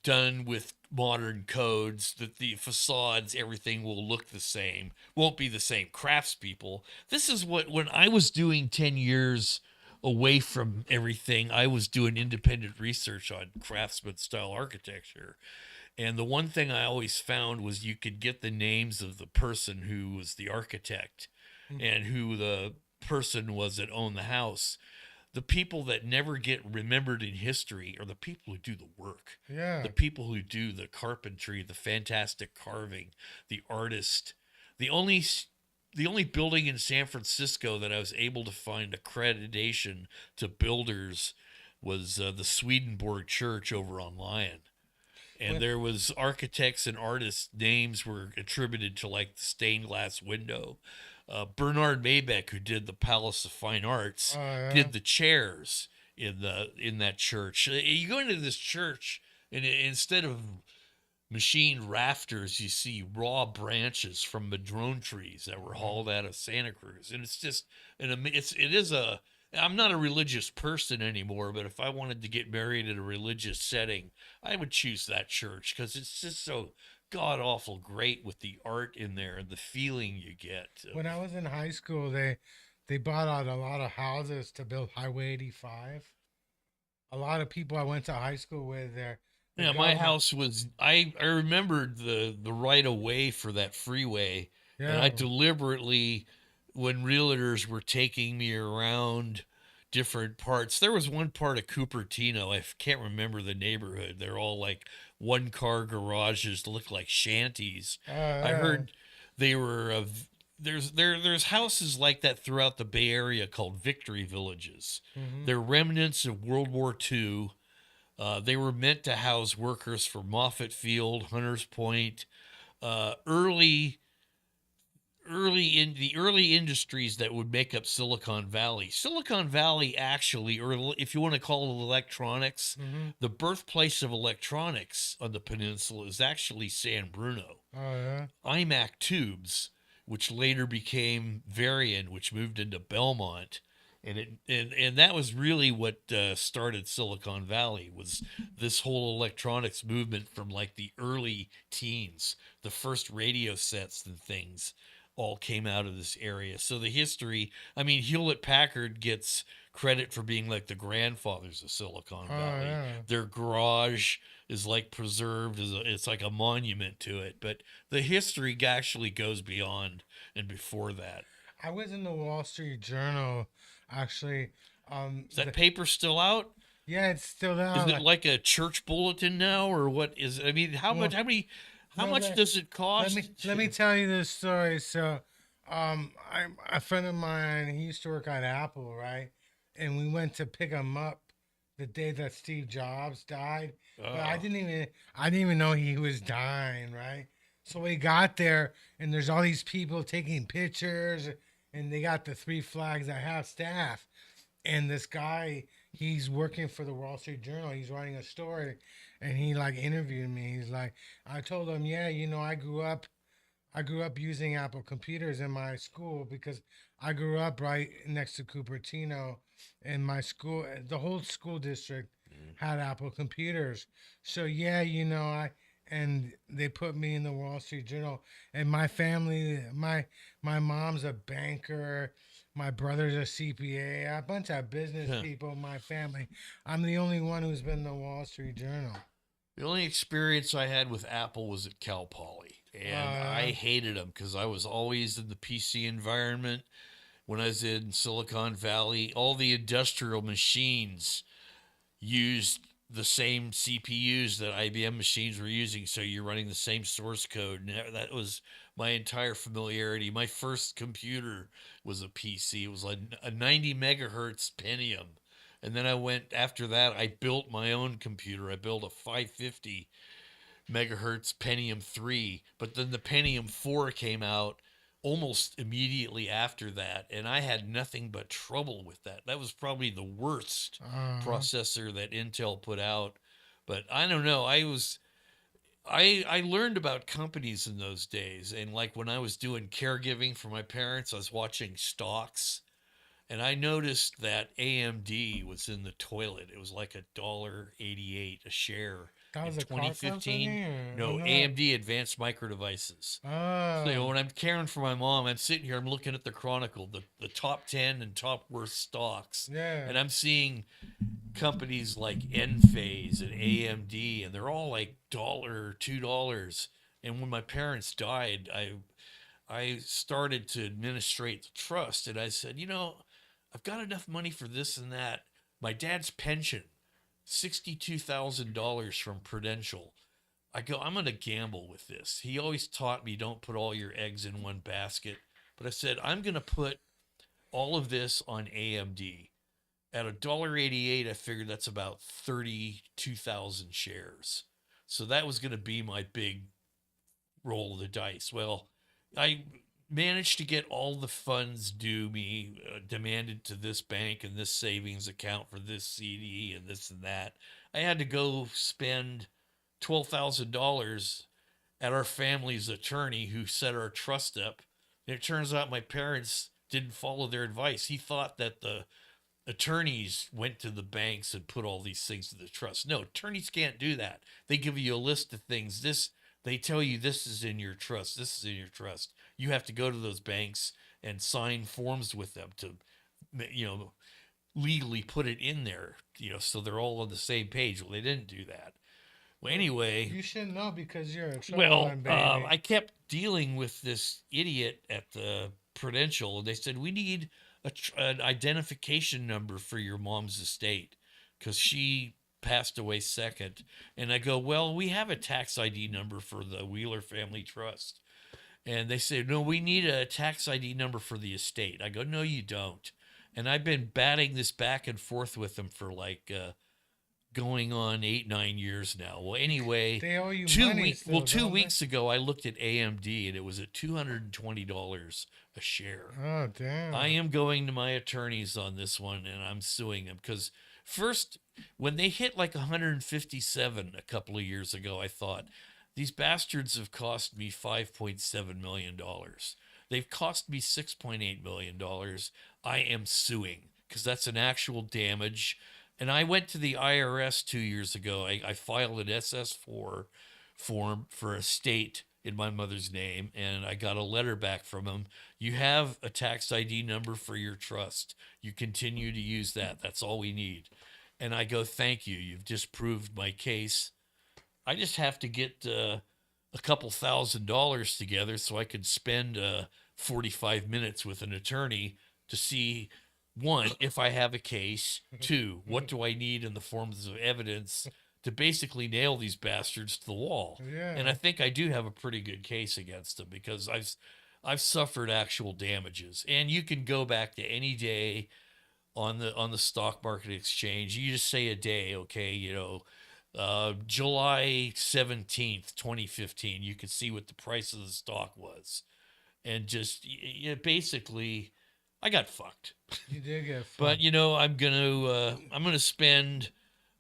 done with modern codes, that the facades, everything will look the same, won't be the same craftspeople. This is what, when I was doing 10 years away from everything, I was doing independent research on craftsman style architecture. And the one thing I always found was you could get the names of the person who was the architect and who the person was that owned the house. The people that never get remembered in history are the people who do the work, Yeah. the people who do the carpentry, the fantastic carving, the artist. The only building in San Francisco that I was able to find accreditation to builders was the Swedenborg Church over on Lyon. And Well, there was architects and artists' names were attributed to like the stained glass window. Bernard Maybeck, who did the Palace of Fine Arts, oh yeah. did the chairs in that church. You go into this church, and instead of machined rafters, you see raw branches from madrone trees that were hauled out of Santa Cruz, and it's just it is a. I'm not a religious person anymore, but if I wanted to get married in a religious setting, I would choose that church because it's just so god awful great with the art in there and the feeling you get. When I was in high school, they bought out a lot of houses to build Highway 85. A lot of people I went to high school with there. The Yeah, my government- house was. I remembered the right of way for that freeway, and I Yeah. deliberately when realtors were taking me around different parts. There was one part of Cupertino, I can't remember the neighborhood. They're all like one car garages, look like shanties. Oh, I yeah. heard they were there's houses like that throughout the Bay Area called victory villages. Mm-hmm. They're remnants of World War II. They were meant to house workers for Moffett Field, Hunters Point, early early industries that would make up Silicon Valley. Silicon Valley actually, or if you want to call it electronics, Mm-hmm. the birthplace of electronics on the peninsula is actually San Bruno. Oh, yeah. iMac tubes, which later became Varian, which moved into Belmont, and that was really what started Silicon Valley, was this whole electronics movement from like the early teens. The first radio sets and things all came out of this area. So the history, I mean, Hewlett Packard gets credit for being like the grandfathers of Silicon Oh, Valley. yeah. Their garage is like preserved as it's like a monument to it, but the history actually goes beyond and before that. I was in the Wall Street Journal, actually. Is that paper still out? Yeah, it's still Is there. it like a church bulletin now, or what is? I mean, how Well, much? How many? How no, much does it cost? let me tell you this story. So, I'm a friend of mine. He used to work at Apple, right? And we went to pick him up the day that Steve Jobs died. But Oh, I didn't even know he was dying, right? So we got there, and there's all these people taking pictures, and they got the three flags at half staff. And this guy, he's working for the Wall Street Journal. He's writing a story, and he like interviewed me. He's like, I told him, yeah, I grew up using Apple computers in my school because I grew up right next to Cupertino, and my school, the whole school district mm, had Apple computers. So yeah, I and they put me in the Wall Street Journal, and my family, my mom's a banker. My brother's a CPA, a bunch of business huh. people in my family. I'm the only one who's been in the Wall Street Journal. The only experience I had with Apple was at Cal Poly, and I Uh, hated them because I was always in the PC environment. When I was in Silicon Valley, all the industrial machines used the same CPUs that IBM machines were using, so you're running the same source code. And that was my entire familiarity. My first computer was a PC. It was like a 90 megahertz Pentium. And then I went after that, I built my own computer. I built a 550 megahertz Pentium 3, but then the Pentium 4 came out almost immediately after that, and I had nothing but trouble with that. That was probably the worst uh, processor that Intel put out. But I don't know. I learned about companies in those days, and like when I was doing caregiving for my parents, I was watching stocks, and I noticed that AMD was in the toilet. It was like $1.88 a share that in was a car 2015. company, or No, no? AMD Advanced Micro Devices. So Oh, when I'm caring for my mom, I'm sitting here, I'm looking at the Chronicle, the top 10 and top worst stocks, yeah. and I'm seeing companies like Enphase and AMD, and they're all like dollar, $2. And when my parents died, I started to administrate the trust, and I said, I've got enough money for this and that. My dad's pension, $62,000 from Prudential. I go, I'm going to gamble with this. He always taught me don't put all your eggs in one basket. But I said, I'm going to put all of this on AMD. At $1.88, I figured that's about 32,000 shares. So that was going to be my big roll of the dice. Well, I managed to get all the funds due me, demanded to this bank and this savings account for this CD and this and that. I had to go spend $12,000 at our family's attorney who set our trust up. And it turns out my parents didn't follow their advice. He thought that the attorneys went to the banks and put all these things to the trust. No, attorneys can't do that. They give you a list of things. They tell you this is in your trust. This is in your trust. You have to go to those banks and sign forms with them to, you know, legally put it in there, so they're all on the same page. Well, they didn't do that. Well, Well, anyway, you should know because you're a trouble one, baby. I kept dealing with this idiot at the Prudential, and they said, we need an identification number for your mom's estate because she passed away second. And I go, well, we have a tax ID number for the Wheeler Family Trust. And they say, no, we need a tax ID number for the estate. I go, no, you don't. And I've been batting this back and forth with them for like going on 8-9 years now. Well, anyway, They owe you 2 money weeks. still, Well, 2 don't they? weeks ago, I looked at AMD and it was at $220 a share. Oh, damn. I am going to my attorneys on this one, and I'm suing them because first, when they hit like 157 a couple of years ago, I thought these bastards have cost me $5.7 million. They've cost me $6.8 million. I am suing because that's an actual damage. And I went to the IRS 2 years ago. I filed an SS4 form for a estate in my mother's name, and I got a letter back from them. You have a tax ID number for your trust. You continue to use that. That's all we need. And I go, thank you. You've disproved my case. I just have to get a couple $1,000s together so I could spend 45 minutes with an attorney to see, one, if I have a case, two, what do I need in the forms of evidence to basically nail these bastards to the wall. Yeah. And I think I do have a pretty good case against them because I've suffered actual damages. And you can go back to any day on the stock market exchange. You just say a day, okay, July 17th, 2015, you could see what the price of the stock was. And just basically I got fucked. You did get fucked. But I'm gonna spend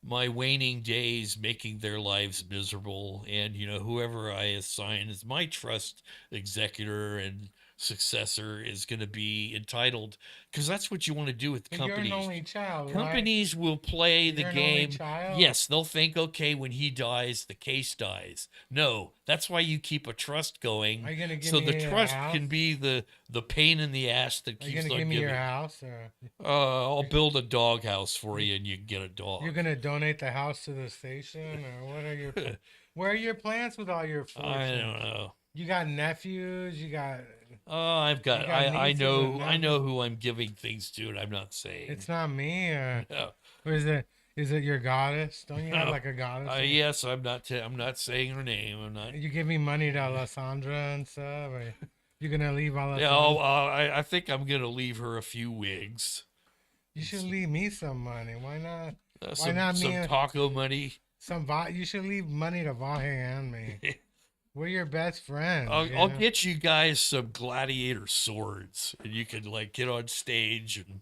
my waning days making their lives miserable, and whoever I assign as my trust executor and successor is going to be entitled, because that's what you want to do with And companies. You're an only child, Companies will play the You're an game. only child? Yes, they'll think, okay, when he dies, the case dies. No, that's why you keep a trust going. Are you gonna give so me the your trust house? can be the pain in the ass that Are you keeps gonna on give me giving. your house, or I'll build a doghouse for you, and you can get a dog. you're gonna donate the house to the station, or what are your? Where are your plans with all your fortune? I don't know. You got nephews. You got. Oh, I've got. You got I nieces know. and I know who I'm giving things to, and I'm not saying. It's not me, or, No. or is it? Is it your goddess? Don't you have No. like a goddess? Yes, I'm not. I'm not saying her name. I'm not. You give me money to Alessandra and stuff. Or you gonna leave Alessandra? Yeah, I think I'm gonna leave her a few wigs. You should leave me some money. Why not? Some, not me some and- taco money. You should leave money to Vahe and me. We're your best friends. I'll get you guys some gladiator swords, and you can get on stage. And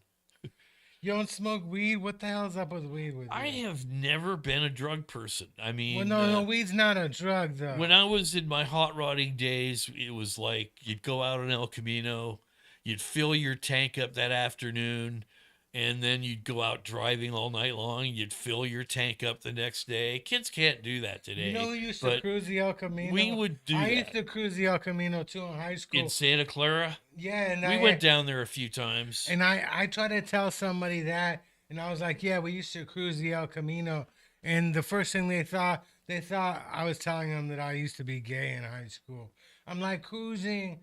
You don't smoke weed? What the hell's up with weed with you? I have never been a drug person. I mean, Well, no, weed's not a drug, though. when I was in my hot rodding days, it was like you'd go out on El Camino, you'd fill your tank up that afternoon, and then you'd go out driving all night long. You'd fill your tank up the next day. Kids can't do that today. You know who used to but cruise the El Camino? we would do I that. used to cruise the El Camino, too, in high school. In Santa Clara, Yeah, and we went down there a few times. And I tried to tell somebody that, and I was like, yeah, we used to cruise the El Camino. And the first thing they thought I was telling them that I used to be gay in high school. I'm like, cruising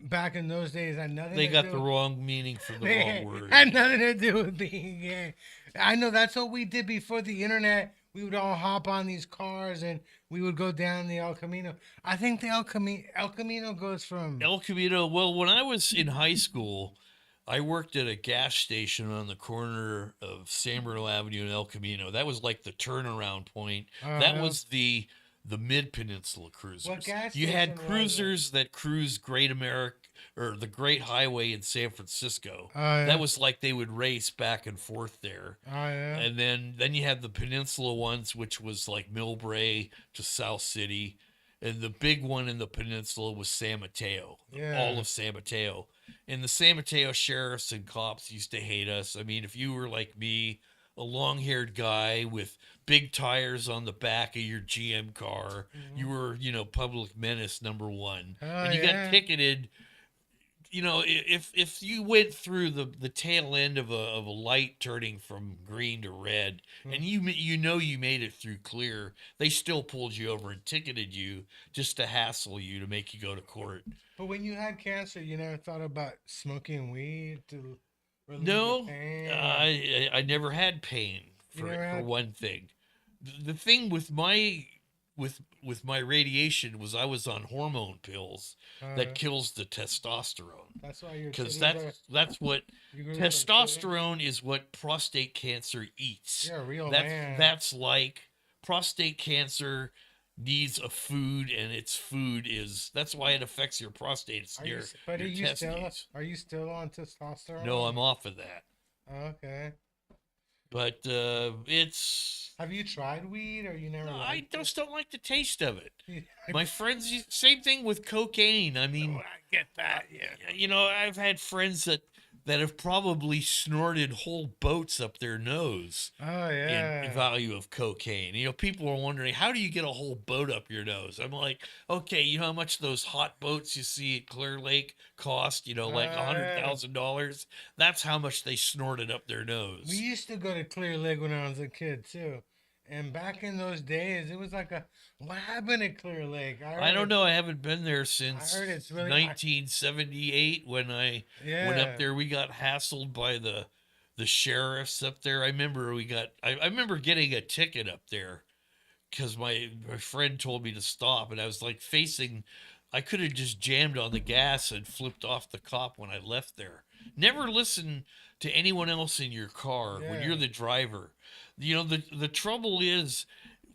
back in those days had nothing They to got do the wrong meaning for the wrong word. had nothing to do with being gay. I know that's what we did before the internet. We would all hop on these cars and we would go down the El Camino. I think the El Camino goes from El Camino, well, when I was in high school, I worked at a gas station on the corner of San Bernardino Avenue and El Camino. That was like the turnaround point. That was the mid-peninsula cruisers. What gas You had station was cruisers that cruised Great America or the Great Highway in San Francisco. yeah. That was like they would race back and forth there. Oh, yeah. And then you had the peninsula ones, which was like Millbrae to South City. And the big one in the peninsula was San Mateo, Yeah. all of San Mateo. And the San Mateo sheriffs and cops used to hate us. I mean, if you were like me, a long-haired guy with big tires on the back of your GM car, you were, public menace number one. Oh, and you yeah. got ticketed if you went through the tail end of a light turning from green to red, Hmm. and you made it through clear, they still pulled you over and ticketed you just to hassle you to make you go to court. But when you had cancer, you never thought about smoking weed to relieve the No, pain, or I never had pain you for never had. one thing. The thing with my radiation was I was on hormone pills that Uh, kills the testosterone, that's why your because titties are. that's what You grew some titties. testosterone is, what prostate cancer eats. You're a real That's man. that's like prostate cancer needs a food, and its food is, that's why it affects your prostate. It's Are you? your But are your you still? testes. Are you still on testosterone? No, I'm off of that. Okay. But it's, Have you tried weed, or you never no, I liked it? just don't like the taste of it. I My friends, same thing with cocaine. I oh, mean, I get that. Yeah. I've had friends that have probably snorted whole boats up their nose Oh in yeah. value of cocaine. People are wondering, how do you get a whole boat up your nose? I'm like, okay, you know how much those hot boats you see at Clear Lake cost? Like Yeah. $100,000. That's how much they snorted up their We nose. used to go to Clear Lake when I was a kid too. And back in those days, it was like a what happened at Clear Lake? I I heard don't it. know. I haven't been there I heard since it's really. 1978 when I went up Yeah. there. We got hassled by the sheriffs up there. I remember getting a ticket up there because my friend told me to stop, and I was like facing. I could have just jammed on the gas and flipped off the cop when I left there. Never listen to anyone else in your car when Yeah. you're the driver. The trouble is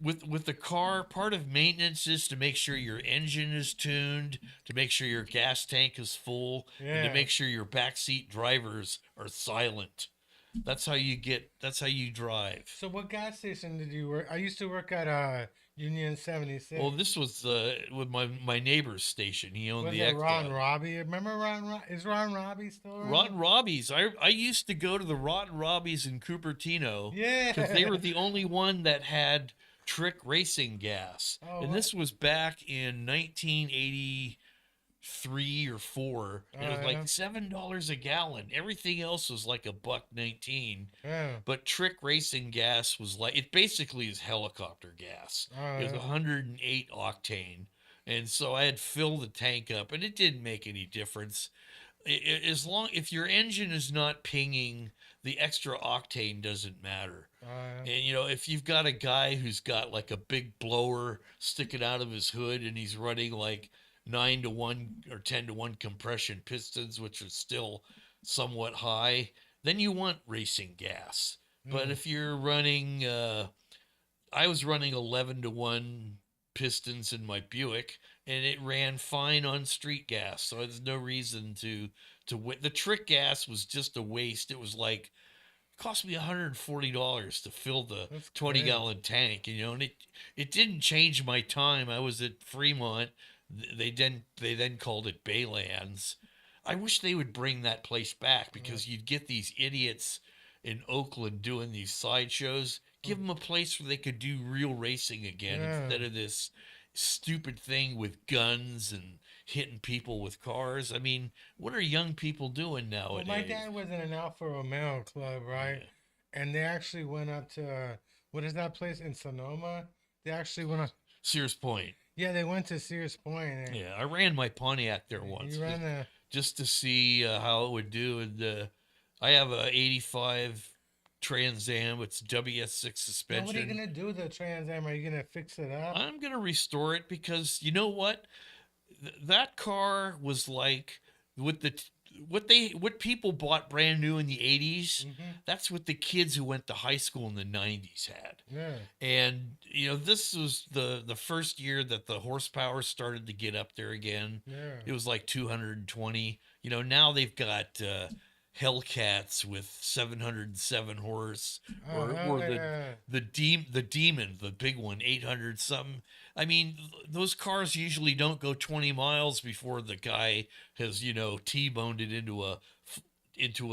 with the car, part of maintenance is to make sure your engine is tuned, to make sure your gas tank is full, and to Yeah. make sure your backseat drivers are silent. That's how you drive. So what gas station did you work? I used to work at Union Well, 76. this was with my neighbor's station. He owned Was the it X Ron Dot. Robbie? Remember Is Ron Robbie still around? Rotten Robbie's. I used to go to the Rotten Robbie's in Cupertino because they Yeah. were the only one that had trick racing gas. Oh, And what? this was back in 1983 or four. Oh, It was yeah. like $7 a gallon. Everything else was like a buck 19. Yeah. But trick racing gas was like, it basically is helicopter gas. Oh, It was yeah. 108 octane. And so I had filled the tank up, and it didn't make any difference. As long, if your engine is not pinging, the extra octane doesn't matter. Oh, yeah. And if you've got a guy who's got like a big blower sticking out of his hood, and he's running like 9-to-1 or 10-to-1 compression pistons, which are still somewhat high, then you want racing gas. But Mm. if you're running, I was running 11-to-1 pistons in my Buick, and it ran fine on street gas. So there's no reason the trick gas was just a waste. It was like, it cost me $140 to fill the That's 20 great. gallon tank, and it didn't change my time. I was at Fremont. They then called it Baylands. I wish they would bring that place back, Yeah. because you'd get these idiots in Oakland doing these sideshows. Give them a place where they could do real racing again, Yeah. instead of this stupid thing with guns and hitting people with cars. I mean, what are young people doing Well, my nowadays? dad was in an Alfa Romeo club, right? Yeah. And they actually went up to what is that place in Sonoma? They actually went up. Sears Point. Yeah, they went to Sears Point. Yeah, I ran my Pontiac there And once, you ran the. just to see how it would do. And I have a '85 Trans Am. It's WS6 Now, what are you suspension. gonna do with the Trans Am? Are you gonna fix it up? I'm gonna restore it, because you know what? That car was like, with the what people bought brand new in the '80s. Mm-hmm. That's what the kids who went to high school in the '90s had. Yeah. And this was the first year that the horsepower started to get up there again. Yeah. It was like 220. Now they've got Hellcats with 707 horse, Oh, or hell the yeah. the demon, the big one, 800 something. I mean, those cars usually don't go 20 miles before the guy has T-boned it into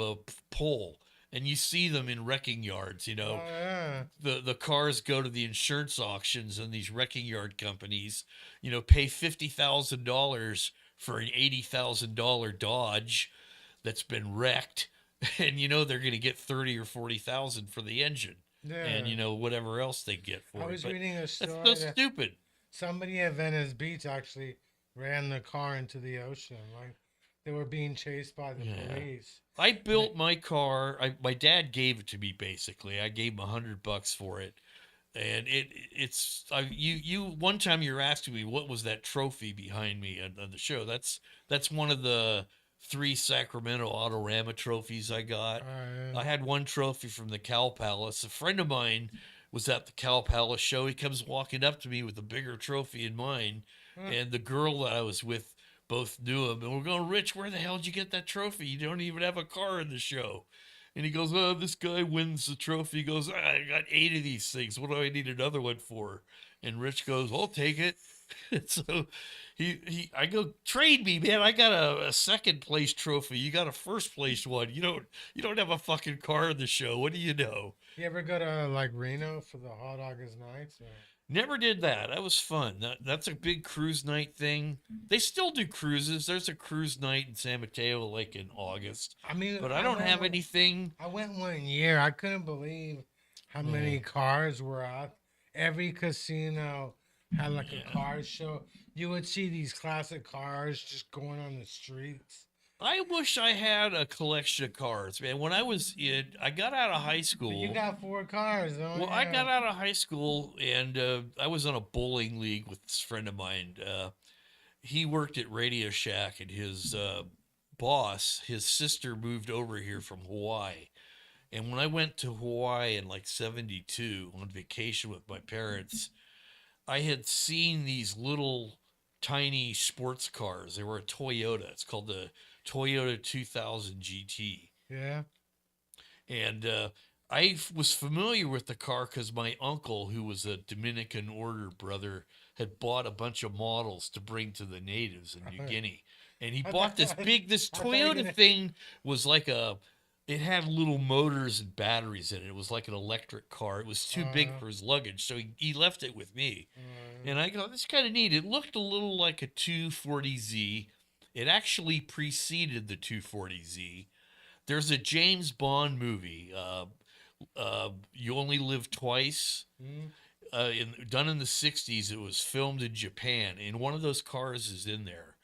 a pole. And you see them in wrecking yards. Oh yeah. The cars go to the insurance auctions, and these wrecking yard companies, pay $50,000 for an $80,000 Dodge that's been wrecked, and they're going to get 30 or 40,000 for the engine, and Yeah. whatever else they get I for it. was But reading a that's so story that stupid. somebody at Venice Beach actually ran the car into the ocean. Like they were being chased by the Yeah. police. I And they, built my car. My dad gave it to me basically. I gave him $100 for it, and it's you one time you were asking me what was that trophy behind me on the show. That's one of the three Sacramento Autorama trophies I got. uh, I had one trophy from the Cow Palace. A friend of mine was at the Cow Palace show. He comes walking up to me with a bigger trophy in mine, uh, and the girl that I was with both knew him, and we're going, Rich, where the hell did you get that trophy? You don't even have a car in the show. And he goes, oh, this guy wins the trophy. He goes, I got 8 of these things. What do I need another one for? And Rich goes, I'll take it. So I go, trade me, man. I got a second place trophy. You got a first place one. You don't have a fucking car in the show. What do you know? you ever go to like Reno for the hot August nights? Or? Never did that. That was fun. That's a big cruise night thing. They still do cruises. There's a cruise night in San Mateo like in August. I mean, But I don't have anything. I went 1 year. I couldn't believe how many cars were out. Every casino had like a car show. You would see these classic cars just going on the streets. I wish I had a collection of cars, man. When I got out of high But school. you got 4 cars, don't Well, you? I got out of high school and I was on a bowling league with this friend of mine. He worked at Radio Shack, and his boss, his sister, moved over here from Hawaii. And when I went to Hawaii in like 72 on vacation with my parents, I had seen these little tiny sports cars. They were a Toyota. It's called the Toyota 2000 GT. Yeah. And I was familiar with the car because my uncle, who was a Dominican order brother, had bought a bunch of models to bring to the natives in New Guinea. And he bought this I thought you were Toyota gonna- thing was like it had little motors and batteries in it. It was like an electric car. It was too big for his luggage. So he left it with me. And I go, this is kind of neat. It looked a little like a 240Z. It actually preceded the 240Z. There's a James Bond movie, You Only Live Twice, done in the 60s. It was filmed in Japan, and one of those cars is in there.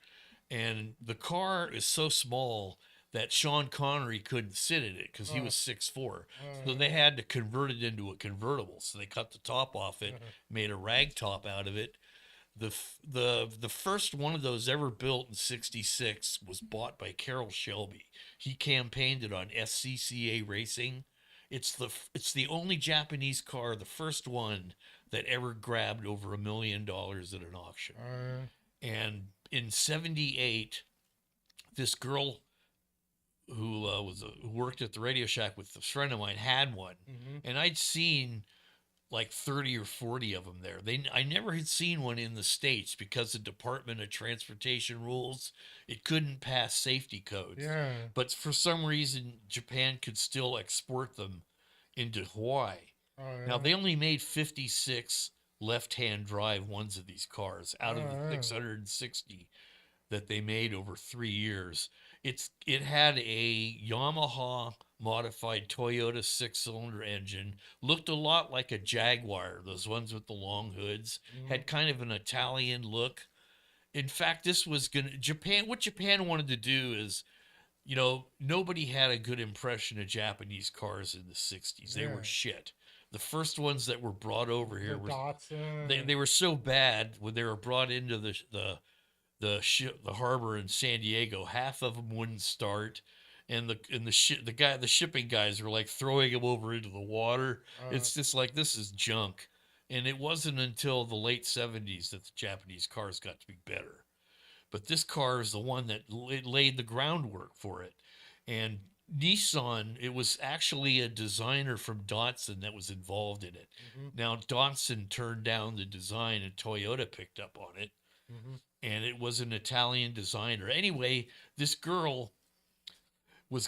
And the car is so small that Sean Connery couldn't sit in it because he was 6'4". So they had to convert it into a convertible. So they cut the top off it, made a rag top out of it. The first one of those ever built in '66 was bought by Carroll Shelby. He campaigned it on SCCA Racing. It's the only Japanese car, the first one that ever grabbed over $1 million at an auction. And in '78, this girl who who worked at the Radio Shack with a friend of mine had one, and I'd seen like 30 or 40 of them there. I never had seen one in the States because the Department of Transportation rules, it couldn't pass safety codes. Yeah. But for some reason, Japan could still export them into Hawaii. Now, they only made 56 left-hand drive ones of these cars out of the 660 that they made over 3 years. It had a Yamaha modified Toyota 6-cylinder engine, looked a lot like a Jaguar, those ones with the long hoods, had kind of an Italian look. In fact, this was what Japan wanted to do is, nobody had a good impression of Japanese cars in the 60s. They were shit. The first ones that were brought over here they were so bad when they were brought into the harbor in San Diego. Half of them wouldn't start, and the shipping guys were like throwing them over into the water. It's just like, this is junk. And it wasn't until the late '70s that the Japanese cars got to be better. But this car is the one that laid the groundwork for it. And Nissan, it was actually a designer from Datsun that was involved in it. Now, Datsun turned down the design and Toyota picked up on it. And it was an Italian designer. Anyway, this girl was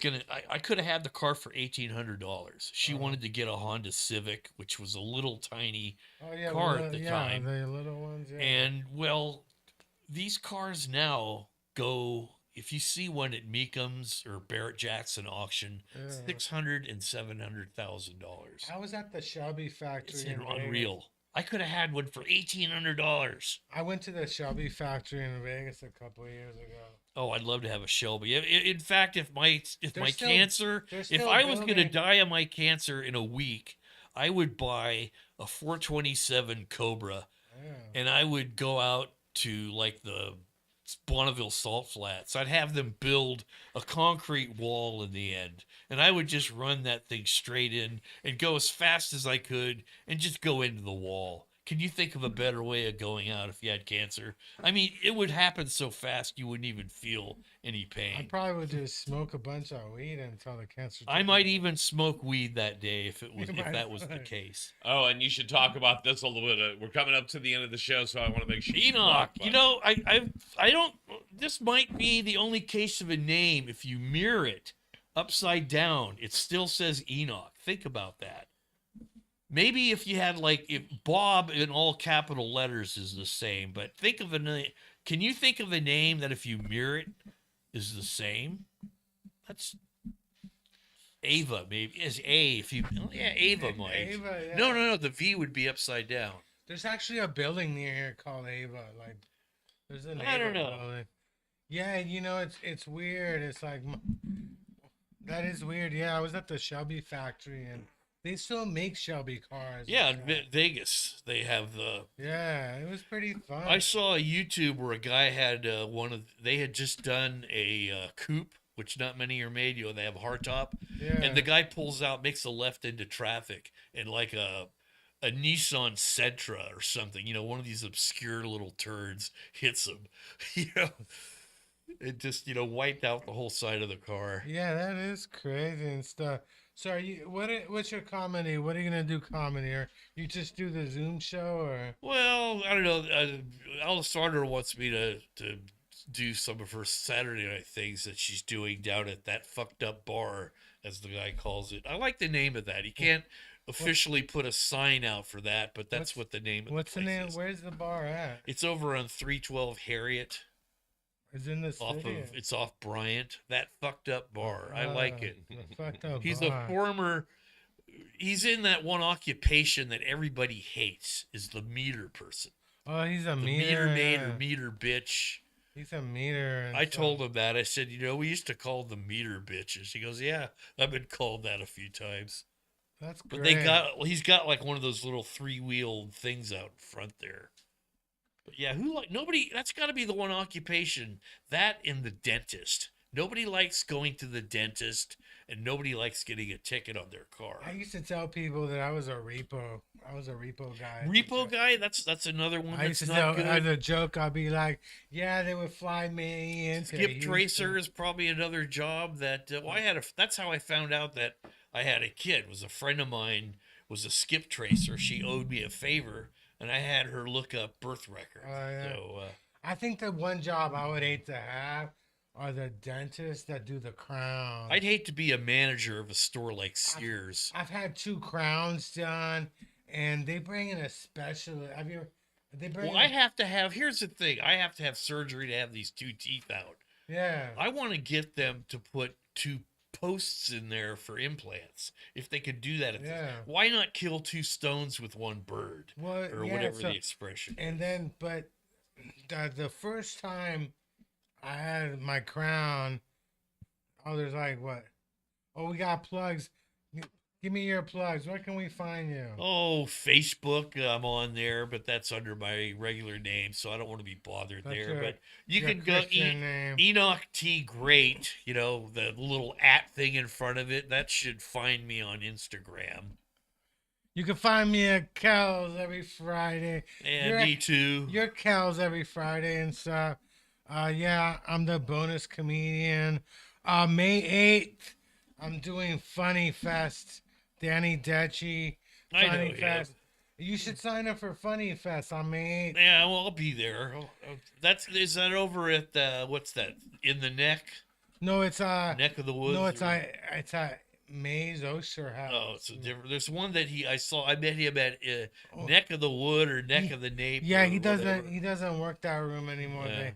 I could have had the car for $1,800. She wanted to get a Honda Civic, which was a little tiny car at the time. The little ones. Yeah. And well, these cars now, go, if you see one at Meekham's or Barrett Jackson auction, Yeah. $600,000 and $700,000. I was at the Shelby factory It's in Vegas. unreal. I could have had one for $1,800. I went to the Shelby factory in Vegas a couple of years ago. Oh, I'd love to have a Shelby. In fact, if my They're still- cancer, they're if still I was going to building. die of my cancer in a week, I would buy a 427 Cobra, Yeah. and I would go out to like the Bonneville Salt Flats. I'd have them build a concrete wall in the end, and I would just run that thing straight in and go as fast as I could and just go into the wall. Can you think of a better way of going out if you had cancer? I mean, it would happen so fast you wouldn't even feel any I pain. probably would just smoke a bunch of weed until the cancer. I took might me. even smoke weed that day if it was You if might that was the would. case. Oh, and you should talk about this a little bit. We're coming up to the end of the show, so I want to make sure. Enoch, you know, I don't. This might be the only case of a name. If you mirror it upside down, it still says Enoch. Think about that. Maybe if you had like if Bob in all capital letters is the same, but think of a name. Can you think of a name that if you mirror it is the same? That's Ava. Maybe is A. If you Ava might. Ava, yeah. No. The V would be upside down. There's actually a building near here called Ava. Like, there's an I Ava don't know. building. Yeah, you know, it's weird. It's like that is weird. Yeah, I was at the Shelby factory and they still make Shelby cars. Yeah, and in stuff. Vegas they have the. Yeah, it was pretty fun. I saw a YouTube where a guy had they had just done a coupe, which not many are made. You know, they have hardtop, Yeah. and the guy pulls out, makes a left into traffic, and like a Nissan Sentra or something, you know, one of these obscure little turds hits him, you know, it just wiped out the whole side of the car. Yeah, that is crazy and stuff. So, what's your comedy? What are you gonna do comedy, or you just do the Zoom show, or? Well, I don't know. Alessandra wants me to do some of her Saturday night things that she's doing down at that fucked up bar, as the guy calls it. I like the name of that. He can't officially put a sign out for that, but that's what the name of What's the the place name? is. Where's the bar at? It's over on 312 Harriet. It's in the city. It's off Bryant. That fucked up bar. I like it. The fucked up He's bar. a former. He's in that one occupation that everybody hates is the meter person. Oh, he's a The meter maid yeah. or meter bitch. He's a meter. And I stuff. told him that. I said, we used to call them meter bitches. He goes, yeah, I've been called that a few times. That's But great. he's got like one of those little 3-wheeled things out in front there. But yeah, nobody, that's got to be the one occupation, that and the dentist. Nobody likes going to the dentist and nobody likes getting a ticket on their car. I used to tell people that I was a repo. I was a repo guy. Repo guy, that's another one I used that's to tell not good. as a joke. I'd be like, "Yeah, they would fly me in." to Skip Houston." tracer is probably another job that that's how I found out that I had a kid. Was a friend of mine was a skip tracer. She owed me a favor, and I had her look up birth records. Oh, yeah. So I think the one job I would hate to have are the dentists that do the crowns. I'd hate to be a manager of a store like Sears. I've had 2 crowns done, and they bring in a specialist. Have you? They bring. Well, I have to have. Here's the thing. I have to have surgery to have these 2 teeth out. Yeah. I want to get them to put 2 posts in there for implants. If they could do that, Yeah. why not kill 2 stones with 1 bird, Well, or yeah, whatever so- the expression? And is. then, but the first time I had my crown, oh, there's like what? Oh, we got plugs. Give me your plugs. Where can we find you? Oh, Facebook, I'm on there, but that's under my regular name, so I don't want to be bothered That's there. your- But you Your can go Christian name. Enoch T Great, the little @ thing in front of it. That should find me on Instagram. You can find me at Kel's every Friday. And You're- me too. Your Kel's every Friday and stuff. Yeah, I'm the bonus comedian. May 8th, I'm doing Funny Fest. Danny Detchy. I know Funny him. Fest. You should sign up for Funny Fest on May 8th. Yeah, well, I'll be there. Is that over at what's that? In the neck No, it's of the woods? no, it's or- at Maze Oyster House. Oh, it's a different. There's one that I met him at Oh. Neck of the Wood or Neck of the Nape. Yeah, or he whatever. doesn't work that room anymore. Yeah.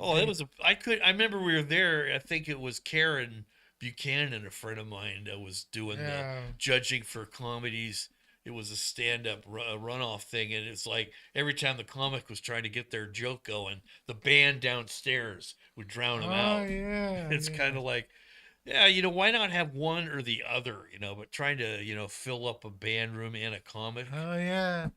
Oh, it was I remember we were there. I think it was Karen Buchanan, a friend of mine, that was doing Yeah. the judging for comedies. It was a stand-up runoff thing, and it's like every time the comic was trying to get their joke going, the band downstairs would drown them Oh out. yeah. It's Yeah. kind of like, yeah, why not have one or the other, but trying to, fill up a band room and a comic. Oh yeah.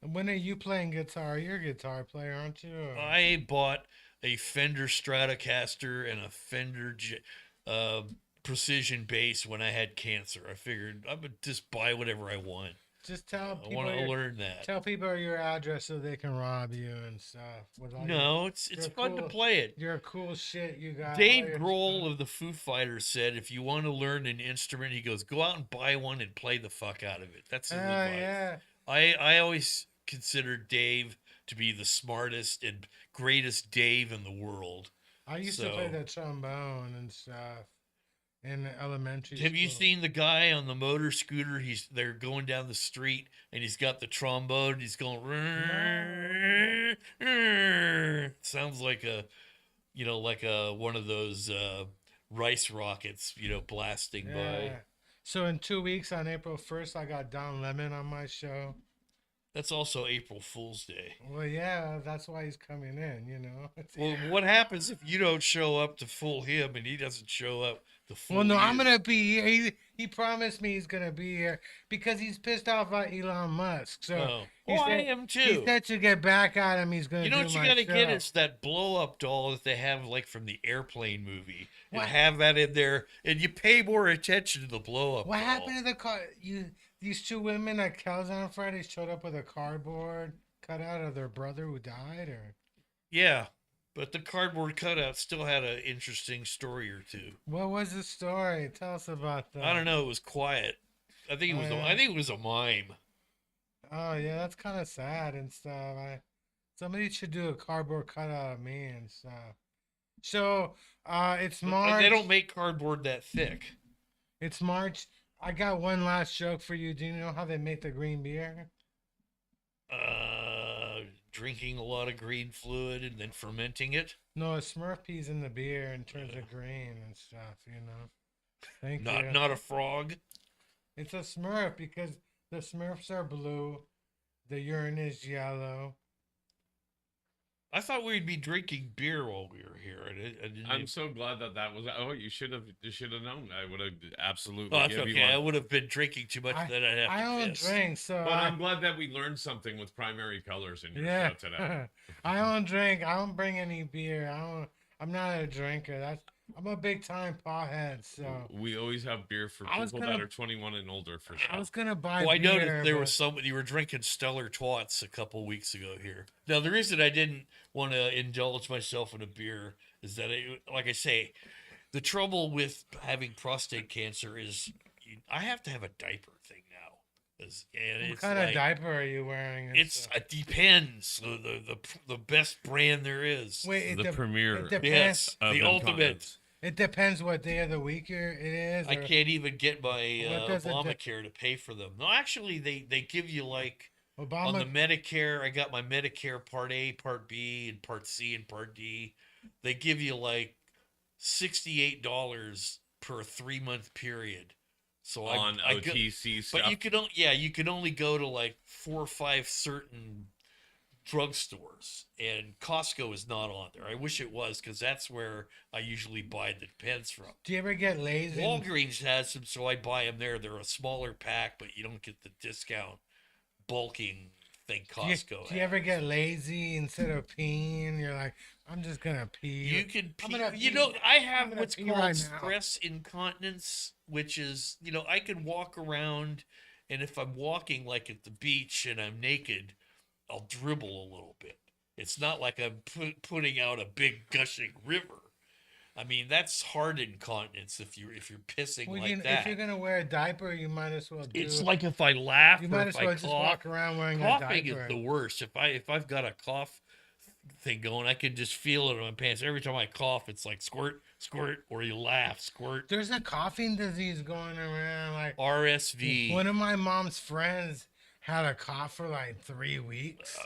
When are you playing guitar? You're a guitar player, aren't you? I bought a Fender Stratocaster and a uh, Precision bass when I had cancer. I figured I would just buy whatever I want. Just tell I people want to learn that. tell people your address so they can rob you and stuff. With all No, it's your fun to cool- play it. your cool shit you got. all Dave your Grohl stuff. of the Foo Fighters said, if you want to learn an instrument, he goes, go out and buy one and play the fuck out of it. That's his Oh advice. yeah. I always considered Dave to be the smartest and greatest Dave in the world. I used to play So- the trombone and stuff in elementary Have you school. seen the guy on the motor scooter? They're going down the street and he's got the trombone. He's going. Sounds like one of those rice rockets, blasting by. Yeah. So in 2 weeks on April 1st, I got Don Lemon on my show. That's also April Fool's Day. Well, yeah, that's why he's coming in. Well, what happens if you don't show up to fool him and he doesn't show up to fool Well, no, you? I'm gonna be here. He promised me he's gonna be here because he's pissed off at Elon Musk. So Oh, he I said- am he too. said to get back at him. He's gonna. You know do what you my got to get show. is that blow up doll that they have like from the airplane movie, and What? have that in there, and you pay more attention to the blow up. What happened to the car? These two women at Cal's on Friday showed up with a cardboard cutout of their brother who died, or Yeah, but the cardboard cutout still had an interesting story or two. what was the story? Tell us about that. I don't know. It was quiet. I think it Oh, was. yeah. I think it was a mime. Oh yeah, that's kind of sad and stuff. Somebody should do a cardboard cutout of me and stuff. So it's But March. they don't make cardboard that thick. It's March. I got one last joke for you. Do you know how they make the green beer? Drinking a lot of green fluid and then fermenting it. No, a Smurf peas in the beer and turns it green and stuff. Thank you. Not a frog. It's a Smurf because the Smurfs are blue, the urine is yellow. I thought we'd be drinking beer while we were here. I didn't I'm so glad that was. Oh, you should have known. I would have absolutely. Oh, that's give you okay. I one. would have been drinking too much. Then I'd have I to don't piss. drink, so But I'm glad that we learned something with primary colors in your yeah. show today. I don't drink. I don't bring any beer. I'm not a drinker. I'm a big time pothead. So We always have beer for I was people gonna- that are 21 and older for I sure. was gonna buy. Well, I beer, noticed there was but- somebody you were drinking Stellar Twats a couple weeks ago here. Now, the reason I didn't want to indulge myself in a beer is that, like I say, the trouble with having prostate cancer is I have to have a diaper thing now. And What it's kind like, of diaper are you wearing? and It's stuff? it depends. The best brand there is. Wait. the premier It depends. Yes, of the ultimate. incontinence. It depends what day of the week it is. I or- can't even get my What does it do? Obamacare to pay for them. No, actually, they give you like. Obama. On the Medicare, I got my Medicare Part A, Part B, and Part C and Part D. They give you like $68 per 3-month period. So On I go, OTC stuff. but you can only go to like 4 or 5 certain drugstores, and Costco is not on there. I wish it was because that's where I usually buy the pens from. Do you ever get lazy? Walgreens has them, so I buy them there. They're a smaller pack, but you don't get the discount bulking thing Costco Do you has. ever get lazy instead of peeing? You're like, I'm just gonna pee. You can I'm pee. gonna You pee. know, I I'm have gonna what's pee called right now. stress incontinence, which is, I can walk around, and if I'm walking like at the beach and I'm naked, I'll dribble a little bit. It's not like I'm putting out a big gushing river. I mean, that's hard incontinence if you're pissing Well, like if that. you're gonna wear a diaper, you might as well. It's like if I laugh you or might if as well I just cough. walk around wearing a Coughing diaper. is the worst. If I've got a cough thing going, I can just feel it on my pants. Every time I cough, it's like squirt, squirt, or you laugh, squirt. There's a coughing disease going around. Like RSV. one of my mom's friends had a cough for like 3 weeks,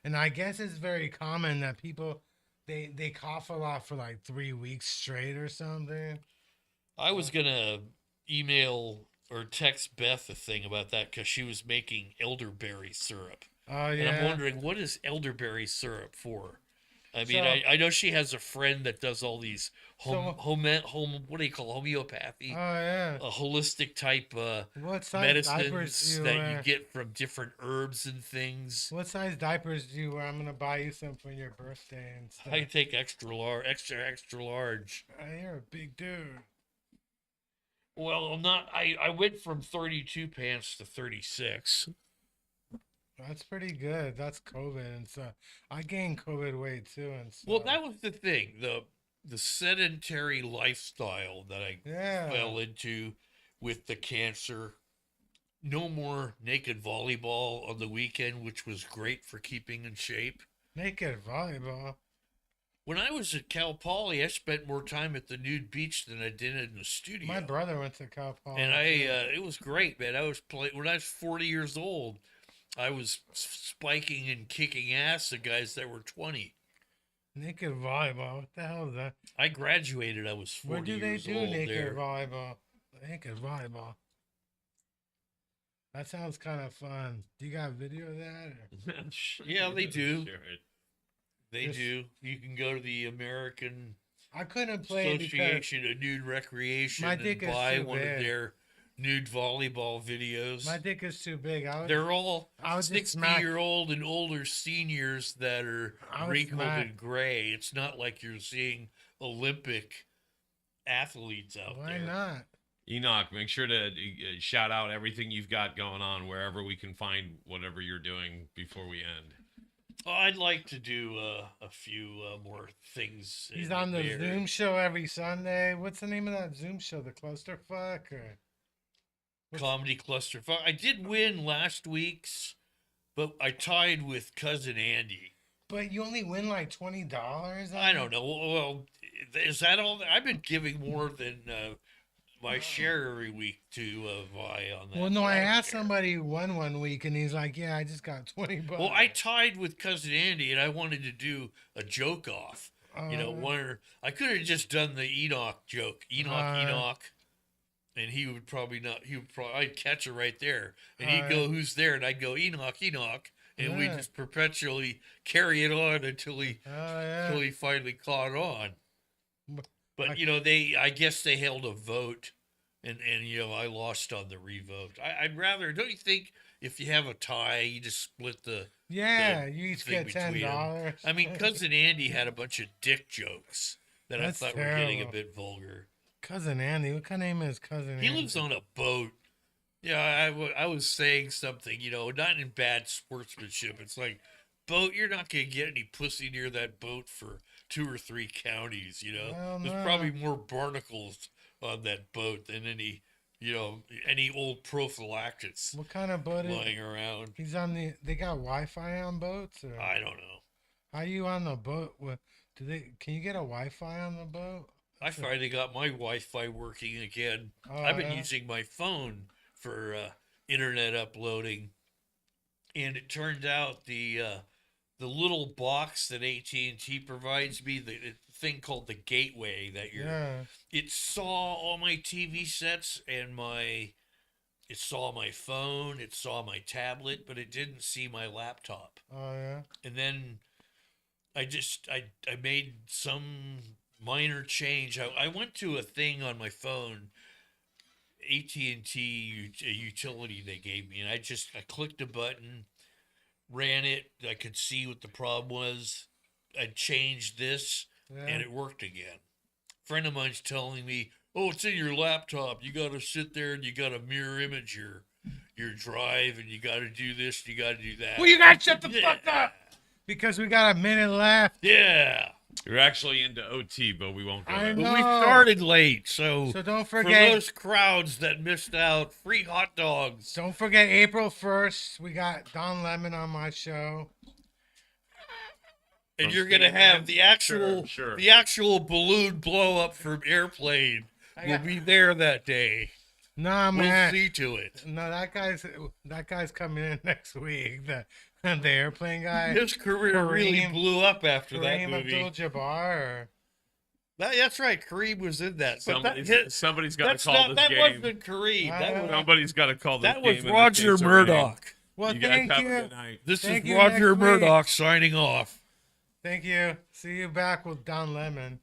and I guess it's very common that people they cough a lot for like 3 weeks straight or something. I was gonna email or text Beth a thing about that because she was making elderberry syrup, Oh and I'm yeah. wondering what is elderberry syrup for. I mean, So- I know she has a friend that does all these home what do you call homeopathy, Oh yeah. a holistic type What size diapers do medicines you that wear? you get from different herbs and things. What size diapers do you wear? I'm gonna buy you some for your birthday and stuff. I take extra large. You're a big dude. Well, I'm not. I went from 32 pants to 36. That's pretty good. That's COVID and stuff. I gained COVID weight too and stuff. Well, that was the thing. The sedentary lifestyle that I yeah. fell into with the cancer. No more naked volleyball on the weekend, which was great for keeping in shape. Naked volleyball. When I was at Cal Poly, I spent more time at the nude beach than I did in the studio. My brother went to Cal Poly. And it was great, man. When I was 40 years old, I was spiking and kicking ass at guys that were 20. Naked volleyball. What the hell is that? I graduated. I was 40 Where do they years do old naked there. volleyball? Naked volleyball. That sounds kind of fun. Do you got video of that? Or? Yeah, they do. Sure. They Just- do. You can go to the American I couldn't play because Association of Nude Recreation my and dick is buy too one of big. their nude volleyball videos. my dick is too big. They're all I would just smack- 60-year-old and older seniors that are I would wrinkled smack- and gray. It's not like you're seeing Olympic athletes out Why there. not? Enoch, make sure to shout out everything you've got going on wherever we can find whatever you're doing before we end. Oh, I'd like to do a few more things. He's in on the area. Zoom show every Sunday. What's the name of that Zoom show? The Clusterfuck? Or Comedy Cluster. I did win last week's, but I tied with Cousin Andy. But you only win like $20. I don't know. Well, is that all? I've been giving more than my share every week to Vi on that. Well, no, I don't asked care. somebody who won one week, and he's like, "Yeah, I just got $20." Well, I tied with Cousin Andy, and I wanted to do a joke off. You know, I could have just done the Enoch joke, Enoch, and he would probably not. I'd catch it right there, and he'd go, "Who's there?" And I'd go, Enoch, and we just perpetually carry it on until he finally caught on. But you know, I guess they held a vote, and you know, I lost on the revote. I'd rather, don't you think, if you have a tie, you just split the you each thing get between 'em. $10. I mean, Cousin Andy had a bunch of dick jokes that That's I thought were getting a terrible. bit vulgar. Cousin Andy, what kind of name is Cousin Andy? He lives on a boat. Yeah, I was saying something, you know, not in bad sportsmanship. It's like, boat, you're not going to get any pussy near that boat for 2 or 3 counties, you know. Well, There's no. probably more barnacles on that boat than any, you know, any old prophylactics What kind of boat is? lying around. He's on the. They got Wi-Fi on boats, or I don't know. how you on the boat? What do they? Can you get a Wi-Fi on the boat? I finally got my Wi-Fi working again. Oh, I've been yeah? using my phone for internet uploading, and it turned out the little box that AT&T provides me, the thing called the gateway that it saw all my TV sets and it saw my phone, it saw my tablet, but it didn't see my laptop. Oh yeah. And then I made some minor change. I went to a thing on my phone, AT&T utility they gave me, and I clicked a button, ran it. I could see what the problem was. I changed this, and it worked again. Friend of mine's telling me, "Oh, it's in your laptop. You got to sit there and you got to mirror image your drive, and you got to do this, you got to do that." Well, you gotta shut the fuck up because we got a minute left. Yeah. You're actually into OT, but we won't go I there. know. But we started late, so So don't for forget. those crowds that missed out, free hot dogs. Don't forget April 1st. We got Don Lemon on my show. And From you're gonna Steve have Mann? the actual Sure. the actual balloon blow up from airplane will be there that day. Nah, We'll man. see to it. No, that guy's coming in next week. The airplane guy. His career really Kareem- blew up after that Kareem movie. Abdul-Jabbar. That's right. Kareem was in that. But Somebody's got that's to call not. this That game. wasn't Kareem. That was Somebody's got to call this that game. was in the Roger case of Murdoch. Well, You guys thank have a you. good night. This Thank is you, Roger next week. Murdoch signing off. Thank you. See you back with Don Lemon.